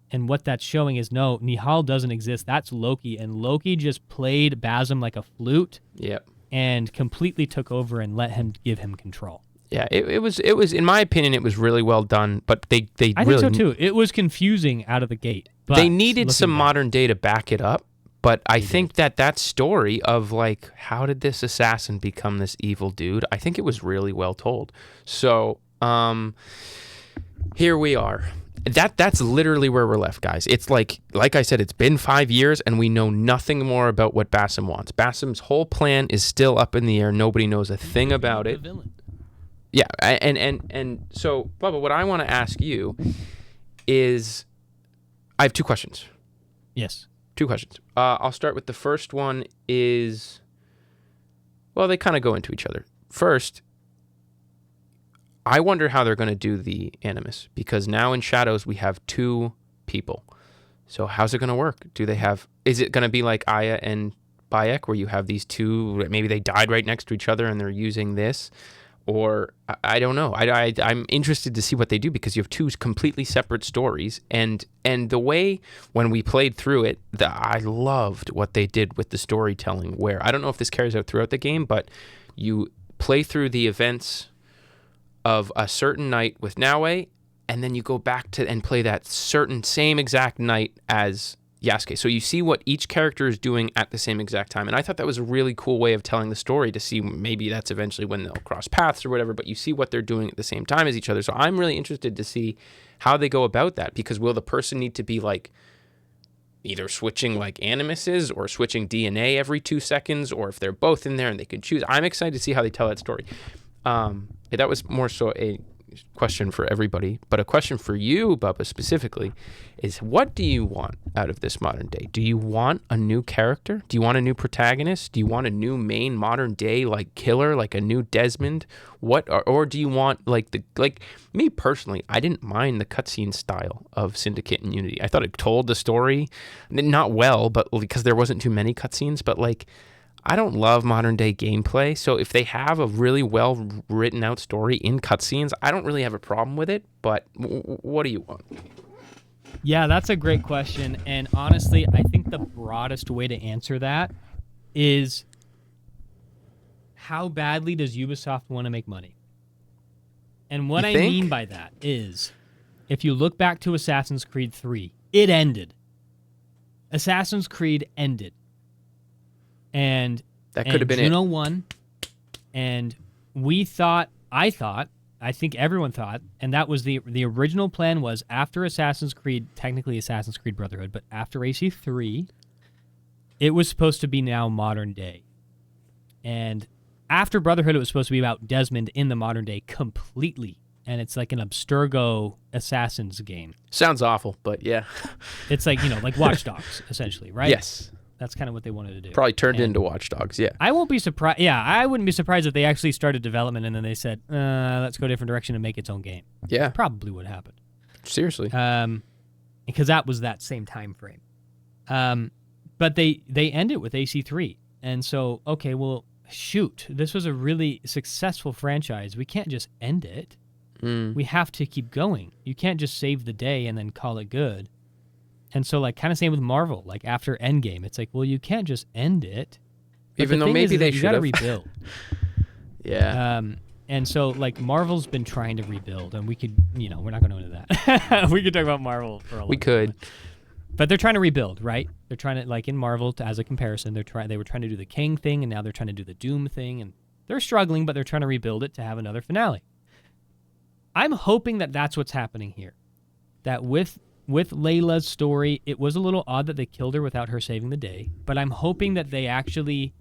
Speaker 2: And what that's showing is, no, Nihal doesn't exist. That's Loki. And Loki just played Basim like a flute.
Speaker 1: Yep.
Speaker 2: And completely took over and let him give him control.
Speaker 1: Yeah, it was in my opinion, it was really well done. But I
Speaker 2: think so too. It was confusing out of the gate. But
Speaker 1: they needed some modern day to back it up. But I think that story of like, how did this assassin become this evil dude? I think it was really well told. So here we are. That's literally where we're left, guys. It's like I said, it's been 5 years and we know nothing more about what Basim wants. Basim's whole plan is still up in the air. Nobody knows a thing about it. Yeah, and so, Bubba, what I want to ask you is, I have two questions.
Speaker 2: Yes.
Speaker 1: Two questions. I'll start with the first one is, well, they kind of go into each other. First, I wonder how they're going to do the Animus, because now in Shadows we have two people. So how's it going to work? Is it going to be like Aya and Bayek, where you have these two, maybe they died right next to each other and they're using this? Or I don't know. I'm interested to see what they do, because you have two completely separate stories. And the way when we played through it, I loved what they did with the storytelling, where I don't know if this carries out throughout the game, but you play through the events of a certain night with Naue, and then you go back to and play that certain same exact night as Yasuke. So you see what each character is doing at the same exact time. And I thought that was a really cool way of telling the story, to see maybe that's eventually when they'll cross paths or whatever, but you see what they're doing at the same time as each other. So I'm really interested to see how they go about that, because will the person need to be like either switching like Animus is, or switching DNA every 2 seconds, or if they're both in there and they can choose. I'm excited to see how they tell that story. That was more so a question for everybody, but a question for you, Bubba, specifically, is what do you want out of this modern day? Do you want a new character? Do you want a new protagonist? Do you want a new main modern day like killer, like a new Desmond? Or do you want like me personally? I didn't mind the cutscene style of Syndicate and Unity. I thought it told the story not well, but because there wasn't too many cutscenes, but like, I don't love modern day gameplay, so if they have a really well written out story in cutscenes, I don't really have a problem with it, but what do you want?
Speaker 2: Yeah, that's a great question, and honestly, I think the broadest way to answer that is, how badly does Ubisoft want to make money? And what I mean by that is, if you look back to Assassin's Creed 3, it ended. Assassin's Creed ended. And
Speaker 1: that could have been
Speaker 2: Juno won, and I think everyone thought, and that was the original plan, was after Assassin's Creed, technically Assassin's Creed Brotherhood, but after AC3, it was supposed to be now modern day. And after Brotherhood, it was supposed to be about Desmond in the modern day completely. And it's like an Abstergo Assassins game.
Speaker 1: Sounds awful, but yeah.
Speaker 2: It's like, like Watch Dogs, essentially, right?
Speaker 1: Yes.
Speaker 2: That's kind of what they wanted to do.
Speaker 1: Probably turned into Watch Dogs, yeah.
Speaker 2: I won't be surprised. Yeah, I wouldn't be surprised if they actually started development and then they said, let's go a different direction and make its own game.
Speaker 1: Yeah.
Speaker 2: Probably would happen.
Speaker 1: Seriously.
Speaker 2: Because that was that same time frame. But they end it with AC3. And so, okay, well, shoot, this was a really successful franchise. We can't just end it. We have to keep going. You can't just save the day and then call it good. And so, like, kind of same with Marvel. Like, after Endgame, it's like, well, you can't just end it. But
Speaker 1: even though maybe they should have.
Speaker 2: You got to rebuild.
Speaker 1: Yeah.
Speaker 2: And so, like, Marvel's been trying to rebuild, and we could, we're not going to go into that. We could talk about Marvel for a long time. But they're trying to rebuild, right? They're trying to, like, in Marvel, as a comparison, they were trying to do the King thing, and now they're trying to do the Doom thing, and they're struggling, but they're trying to rebuild it to have another finale. I'm hoping that that's what's happening here. That with Leila's story, it was a little odd that they killed her without her saving the day, but I'm hoping that they actually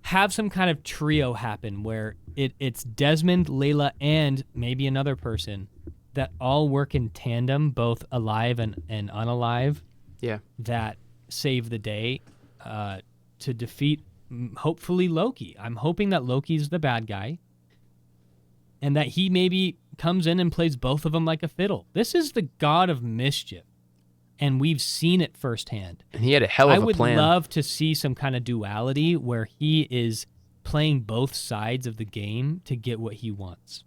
Speaker 2: have some kind of trio happen where it's Desmond, Leila, and maybe another person that all work in tandem, both alive and unalive, that save the day to defeat, hopefully, Loki. I'm hoping that Loki's the bad guy and that he maybe comes in and plays both of them like a fiddle. This is the god of mischief, and we've seen it firsthand.
Speaker 1: And he had a hell of a plan.
Speaker 2: I would love to see some kind of duality where he is playing both sides of the game to get what he wants.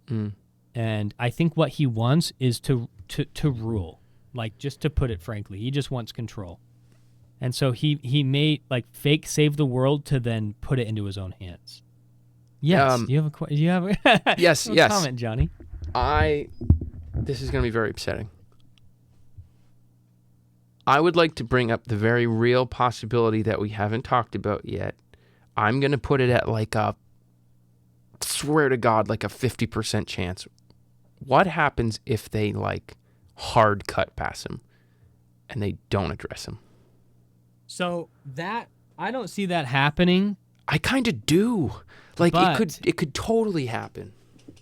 Speaker 2: And I think what he wants is to rule. Like, just to put it frankly, he just wants control. And so he may, like, fake save the world to then put it into his own hands. Yes. Do you have a
Speaker 1: yes.
Speaker 2: comment, Johnny?
Speaker 1: This is going to be very upsetting. I would like to bring up the very real possibility that we haven't talked about yet. I'm going to put it at like swear to God, like a 50% chance. What happens if they like hard cut past him and they don't address him?
Speaker 2: So that, I don't see that happening.
Speaker 1: I kind of do. Like, it could totally happen.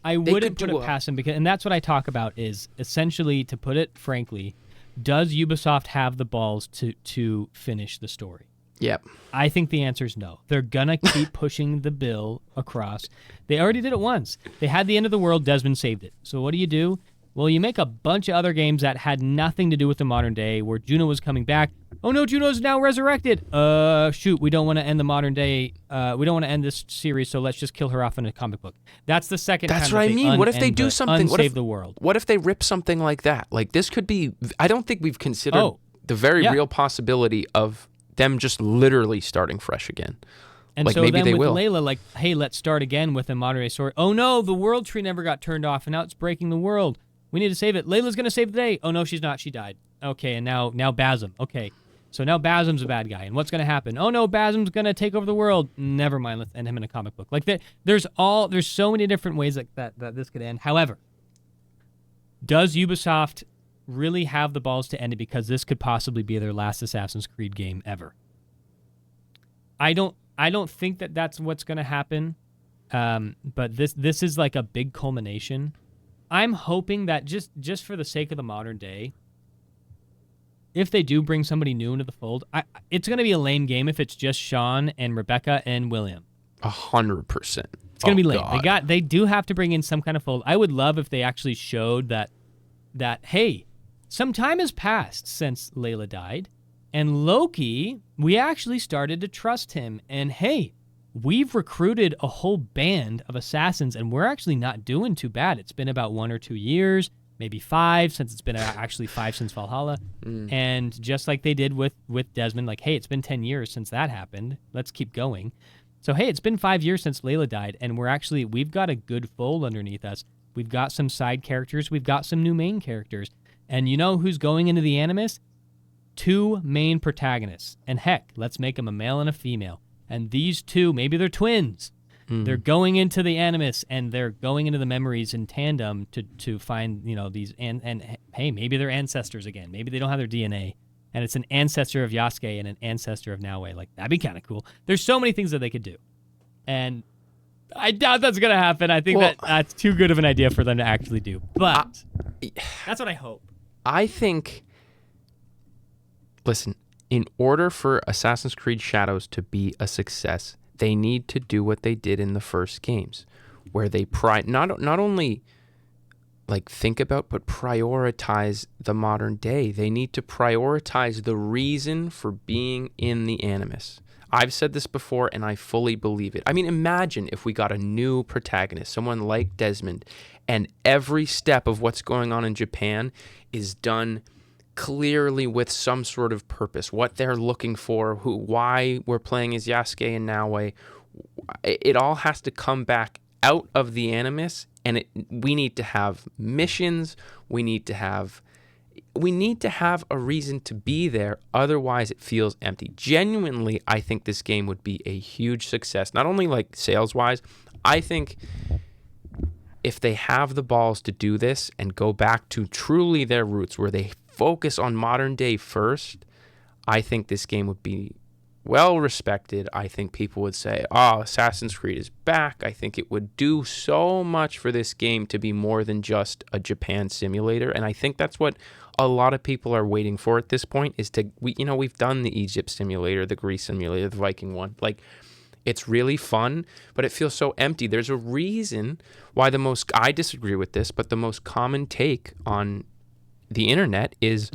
Speaker 2: I wouldn't put it past them and that's what I talk about is essentially, to put it frankly, does Ubisoft have the balls to finish the story?
Speaker 1: Yep.
Speaker 2: I think the answer is no. They're going to keep pushing the bill across. They already did it once. They had the end of the world. Desmond saved it. So what do? Well, you make a bunch of other games that had nothing to do with the modern day, where Juno was coming back. Oh no, Juno's now resurrected. Shoot, we don't want to end the modern day. We don't want to end this series, so let's just kill her off in a comic book. That's the second time.
Speaker 1: That's what I mean. What if they do something?
Speaker 2: Unsave the world.
Speaker 1: What if they rip something like that? Like, this could be. I don't think we've considered the very real possibility of them just literally starting fresh again.
Speaker 2: And so maybe then with Leila, like, hey, let's start again with a modern day story. Oh no, the world tree never got turned off, and now it's breaking the world. We need to save it. Leila's gonna save the day. Oh no, she's not. She died. Okay, and now Basm. Okay, so now Basm's a bad guy, and what's gonna happen? Oh no, Basm's gonna take over the world. Never mind. Let's end him in a comic book. Like there's so many different ways that this could end. However, does Ubisoft really have the balls to end it, because this could possibly be their last Assassin's Creed game ever? I don't think that that's what's going to happen, but this is like a big culmination. I'm hoping that just for the sake of the modern day, if they do bring somebody new into the fold, it's going to be a lame game if it's just Sean and Rebecca and William.
Speaker 1: 100%.
Speaker 2: It's going to be lame. God. They do have to bring in some kind of fold. I would love if they actually showed that hey, some time has passed since Leila died, and Loki, we actually started to trust him. And hey, we've recruited a whole band of assassins, and we're actually not doing too bad. It's been about 1 or 2 years, maybe 5, since it's been actually 5 since Valhalla. And just like they did with Desmond, like, hey, it's been 10 years since that happened. Let's keep going. So, hey, it's been 5 years since Leila died, and we've got a good fold underneath us. We've got some side characters. We've got some new main characters. And you know who's going into the Animus? 2 main protagonists. And heck, let's make them a male and a female. And these 2, maybe they're twins. They're going into the Animus, and they're going into the memories in tandem to find, these, and hey, maybe they're ancestors again. Maybe they don't have their DNA. And it's an ancestor of Yasuke and an ancestor of Naoe. Like, that'd be kind of cool. There's so many things that they could do. And I doubt that's going to happen. I think that's too good of an idea for them to actually do. But that's what I hope.
Speaker 1: I think, listen, in order for Assassin's Creed Shadows to be a success, they need to do what they did in the first games, where they not only like think about, but prioritize the modern day. They need to prioritize the reason for being in the Animus. I've said this before, and I fully believe it. I mean, imagine if we got a new protagonist, someone like Desmond, and every step of what's going on in Japan is done clearly with some sort of purpose, what they're looking for, why we're playing as Yasuke and Naoe. It all has to come back out of the Animus, and we need to have missions. We need to have a reason to be there. Otherwise, it feels empty. Genuinely, I think this game would be a huge success, not only like sales-wise. I think if they have the balls to do this and go back to truly their roots, where they focus on modern day first, I think this game would be well respected. I think people would say, oh, Assassin's Creed is back. I think it would do so much for this game to be more than just a Japan simulator. And I think that's what a lot of people are waiting for at this point, is we've done the Egypt simulator, the Greece simulator, the Viking one. Like, it's really fun, but it feels so empty. There's a reason why I disagree with this, but the most common take on the internet is,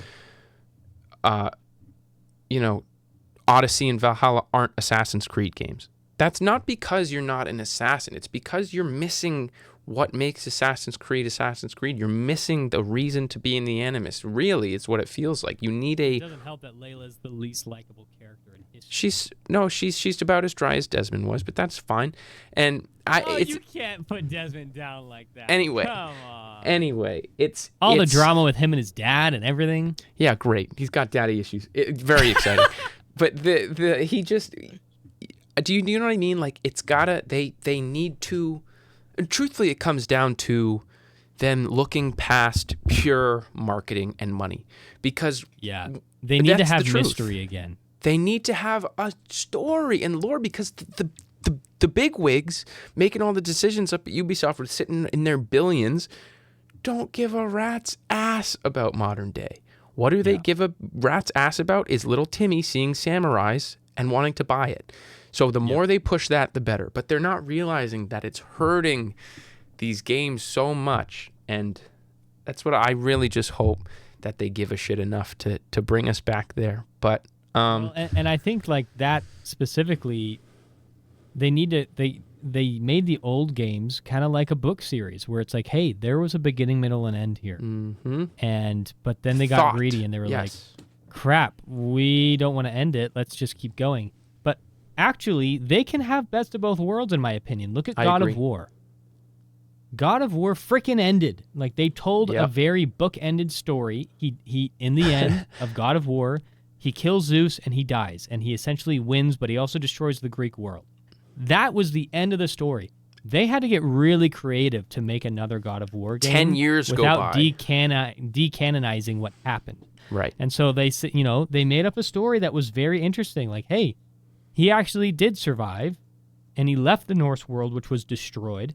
Speaker 1: Odyssey and Valhalla aren't Assassin's Creed games. That's not because you're not an assassin. It's because you're missing what makes Assassin's Creed Assassin's Creed. You're missing the reason to be in the Animus. Really, it's what it feels like. You need
Speaker 2: It doesn't help that Leila's the least likable character in history.
Speaker 1: She's about as dry as Desmond was, but that's fine. And
Speaker 2: you can't put Desmond down like that.
Speaker 1: Anyway,
Speaker 2: come on.
Speaker 1: Anyway, it's
Speaker 2: the drama with him and his dad and everything.
Speaker 1: Yeah, great. He's got daddy issues. Very exciting. But do you know what I mean? Like, it's gotta, they need to, and truthfully, it comes down to them looking past pure marketing and money, because
Speaker 2: they need to have mystery again.
Speaker 1: They need to have a story and lore, because the big wigs making all the decisions up at Ubisoft were sitting in their billions, don't give a rat's ass about modern day. What do they give a rat's ass about is little Timmy seeing samurais and wanting to buy it. So the more they push that, the better. But they're not realizing that it's hurting these games so much. And that's what I really just hope that they give a shit enough to bring us back there. But
Speaker 2: and I think like that specifically, they need to they made the old games kind of like a book series where it's like, hey, there was a beginning, middle, and end here. But then they got greedy and they were like, crap, we don't want to end it. Let's just keep going. But actually, they can have best of both worlds, in my opinion. Look at God of War. God of War freaking ended. Like, they told a very book-ended story. He in the end of God of War, he kills Zeus and he dies. And he essentially wins, but he also destroys the Greek world. That was the end of the story. They had to get really creative to make another God of War game
Speaker 1: 10 years go by
Speaker 2: without decanonizing what happened.
Speaker 1: Right.
Speaker 2: And so they made up a story that was very interesting. Like, hey, he actually did survive, and he left the Norse world, which was destroyed,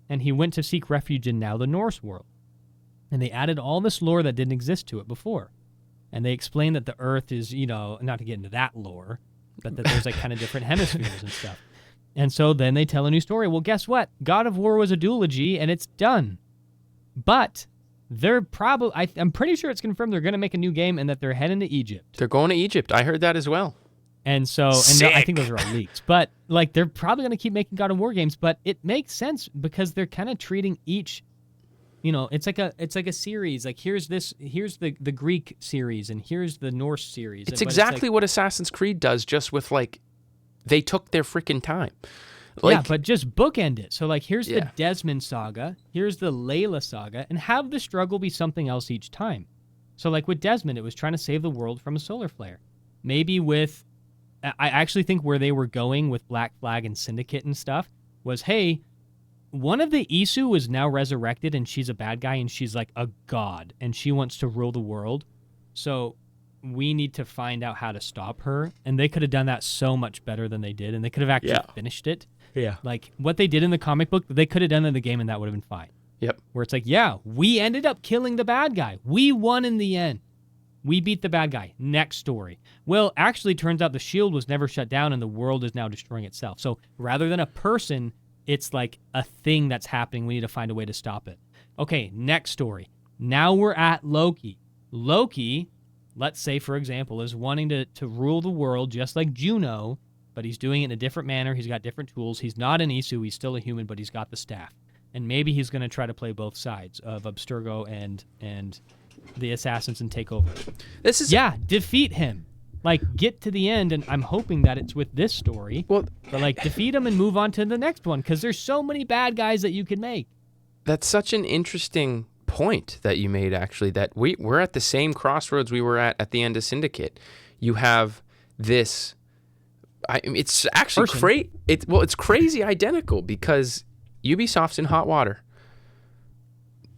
Speaker 2: and he went to seek refuge in now the Norse world. And they added all this lore that didn't exist to it before. And they explained that the Earth is, not to get into that lore, but that there's like kind of different hemispheres and stuff. And so then they tell a new story. Well, guess what? God of War was a duology, and it's done. But they're probably, I'm pretty sure it's confirmed they're going to make a new game and that they're heading to Egypt.
Speaker 1: They're going to Egypt. I heard that as well.
Speaker 2: And so, I think those are all leaks. But like, they're probably going to keep making God of War games. But it makes sense because they're kind of treating each, it's like a series. Like, here's the Greek series, and here's the Norse series.
Speaker 1: It's exactly what Assassin's Creed does, just with like, they took their freaking time.
Speaker 2: Like, but just bookend it. So, like, here's the Desmond saga, here's the Leila saga, and have the struggle be something else each time. So, like, with Desmond, it was trying to save the world from a solar flare. Maybe with, I actually think where they were going with Black Flag and Syndicate and stuff was, hey, one of the ISU is now resurrected, and she's a bad guy, and she's like a god, and she wants to rule the world. So we need to find out how to stop her. And they could have done that so much better than they did, and they could have actually finished it. Yeah. Like, what they did in the comic book, they could have done in the game, and that would have been fine.
Speaker 1: Yep.
Speaker 2: Where it's like, we ended up killing the bad guy. We won in the end. We beat the bad guy. Next story. Well, actually, turns out the shield was never shut down, and the world is now destroying itself. So rather than a person, it's like a thing that's happening. We need to find a way to stop it. Okay, next story. Now we're at Loki. Loki, let's say, for example, is wanting to rule the world just like Juno, but he's doing it in a different manner. He's got different tools. He's not an Isu. He's still a human, but he's got the staff. And maybe he's going to try to play both sides of Abstergo and the assassins and take over. Defeat him. Like, get to the end, and I'm hoping that it's with this story. Well, but like, defeat him and move on to the next one, because there's so many bad guys that you can make.
Speaker 1: That's such an interesting point that you made, actually, that we're at the same crossroads we were at the end of Syndicate. You have this, it's actually it's crazy identical, because Ubisoft's in hot water.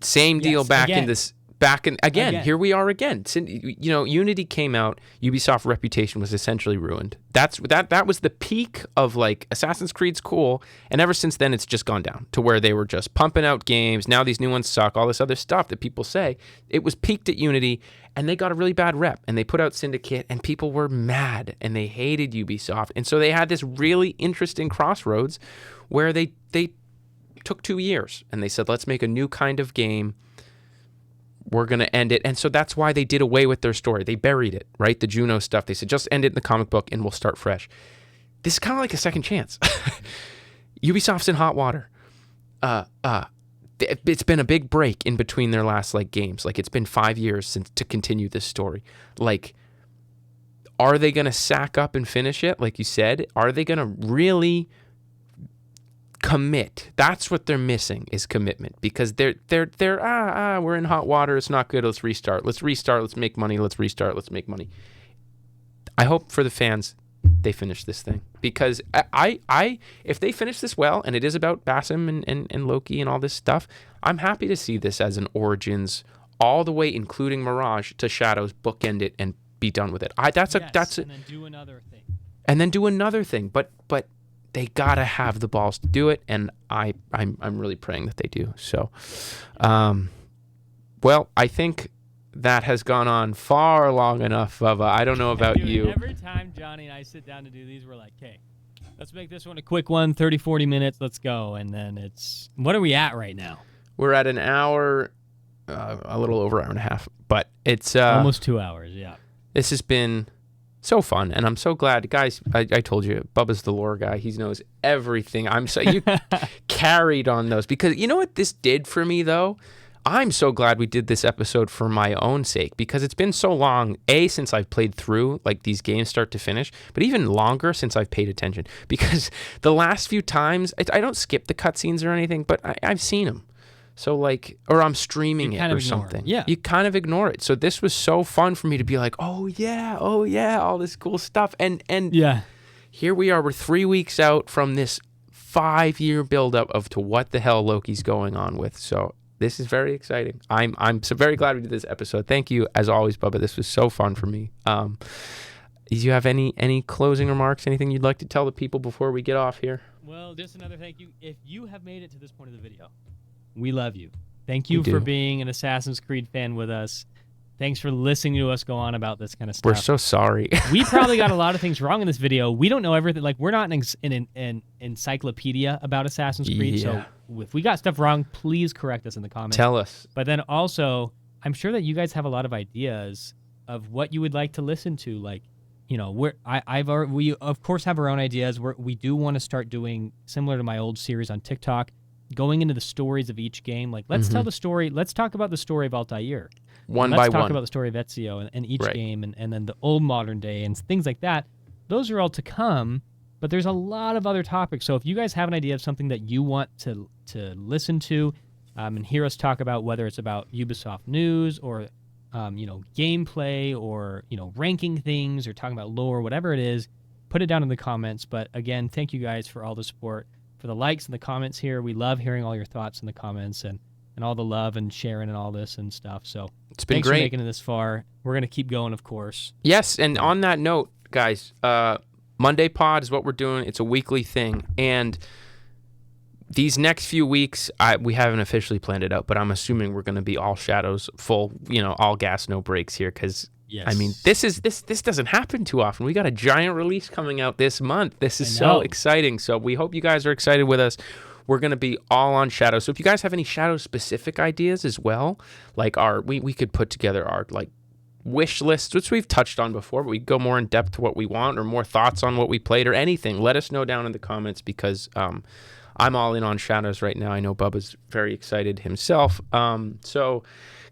Speaker 1: Same deal again. Here we are again. Unity came out. Ubisoft reputation was essentially ruined. That was the peak of, like, Assassin's Creed's cool, and ever since then it's just gone down to where they were just pumping out games. Now these new ones suck. All this other stuff that people say. It was peaked at Unity, and they got a really bad rep. And they put out Syndicate, and people were mad, and they hated Ubisoft. And so they had this really interesting crossroads where they took 2 years, and they said, let's make a new kind of game. We're going to end it. And so that's why they did away with their story. They buried it, right? The Juno stuff. They said, just end it in the comic book and we'll start fresh. This is kind of like a second chance. Ubisoft's in hot water. It's been a big break in between their last, like, games. Like, it's been 5 years to continue this story. Like, are they going to sack up and finish it? Like you said, are they going to really commit? That's what they're missing, is commitment, because they're we're in hot water, it's not good, let's restart, let's make money, let's restart, let's make money. I hope for the fans they finish this thing, because I if they finish this well, and it is about Basim and Loki and all this stuff, I'm happy to see this as an Origins all the way, including Mirage to Shadows, bookend it and be done with it. And then do another thing. But they gotta have the balls to do it, and I'm really praying that they do. So, well, I think that has gone on far long enough, Bubba. I don't know about you.
Speaker 2: Every time Johnny and I sit down to do these, we're like, okay, let's make this one a quick one, 30, 40 minutes, let's go. And then what are we at right now?
Speaker 1: We're at an hour, a little over an hour and a half, but it's
Speaker 2: almost 2 hours, yeah.
Speaker 1: This has been so fun, and I'm so glad. Guys, I told you, Bubba's the lore guy. He knows everything. You carried on those, because you know what this did for me, though? I'm so glad we did this episode for my own sake, because it's been so long, since I've played through like these games start to finish, but even longer since I've paid attention, because the last few times, I don't skip the cutscenes or anything, but I've seen them. So like, or I'm streaming it or something.
Speaker 2: Yeah.
Speaker 1: You kind of ignore it. So this was so fun for me to be like, oh yeah, all this cool stuff. And
Speaker 2: yeah,
Speaker 1: here we are, we're 3 weeks out from this 5-year buildup of to what the hell Loki's going on with. So this is very exciting. I'm so very glad we did this episode. Thank you, as always, Bubba. This was so fun for me. Do you have any closing remarks? Anything you'd like to tell the people before we get off here?
Speaker 2: Well, just another thank you. If you have made it to this point of the video, we love you. Thank you for being an Assassin's Creed fan with us. Thanks for listening to us go on about this kind of stuff.
Speaker 1: We're so sorry.
Speaker 2: We probably got a lot of things wrong in this video. We don't know everything. Like, we're not an encyclopedia about Assassin's Creed.
Speaker 1: Yeah.
Speaker 2: So if we got stuff wrong, please correct us in the comments.
Speaker 1: Tell us.
Speaker 2: But then also, I'm sure that you guys have a lot of ideas of what you would like to listen to. Like, you know, we of course have our own ideas. We do want to start doing similar to my old series on TikTok, going into the stories of each game. Like, let's tell the story. Let's talk about the story of Altair. Let's talk about the story of Ezio and each game, and then the old modern day and things like that. Those are all to come, but there's a lot of other topics. So if you guys have an idea of something that you want to listen to and hear us talk about, whether it's about Ubisoft news or gameplay or ranking things or talking about lore, whatever it is, put it down in the comments. But again, thank you guys for all the support, for the likes and the comments here. We love hearing all your thoughts in the comments and all the love and sharing and all this and stuff. So
Speaker 1: it's been
Speaker 2: thanks
Speaker 1: great
Speaker 2: for making it this far. We're going to keep going, of course.
Speaker 1: Yes, and on that note, guys, Monday Pod is what we're doing. It's a weekly thing. And these next few weeks, we haven't officially planned it out, but I'm assuming we're going to be all shadows, full, all gas, no brakes here, because
Speaker 2: yes.
Speaker 1: I mean, this doesn't happen too often. We got a giant release coming out this month. This is so exciting. So we hope you guys are excited with us. We're going to be all on Shadow. So if you guys have any Shadow-specific ideas as well, like we could put together our like wish list, which we've touched on before, but we go more in depth to what we want or more thoughts on what we played or anything. Let us know down in the comments, because I'm all in on Shadows right now. I know Bubba's very excited himself. So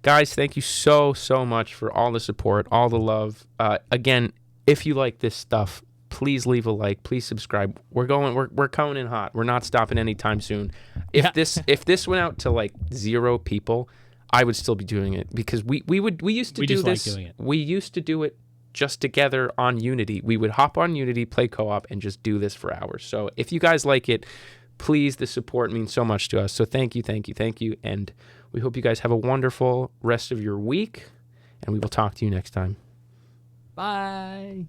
Speaker 1: guys, thank you so much for all the support, all the love. Again, if you like this stuff, please leave a like, please subscribe. We're coming in hot. We're not stopping anytime soon. If this went out to like 0 people, I would still be doing it, because we used to do this. Like doing it. We used to do it just together on Unity. We would hop on Unity, play co-op, and just do this for hours. So if you guys like it, please, the support means so much to us. So thank you, and we hope you guys have a wonderful rest of your week, and we will talk to you next time.
Speaker 2: Bye.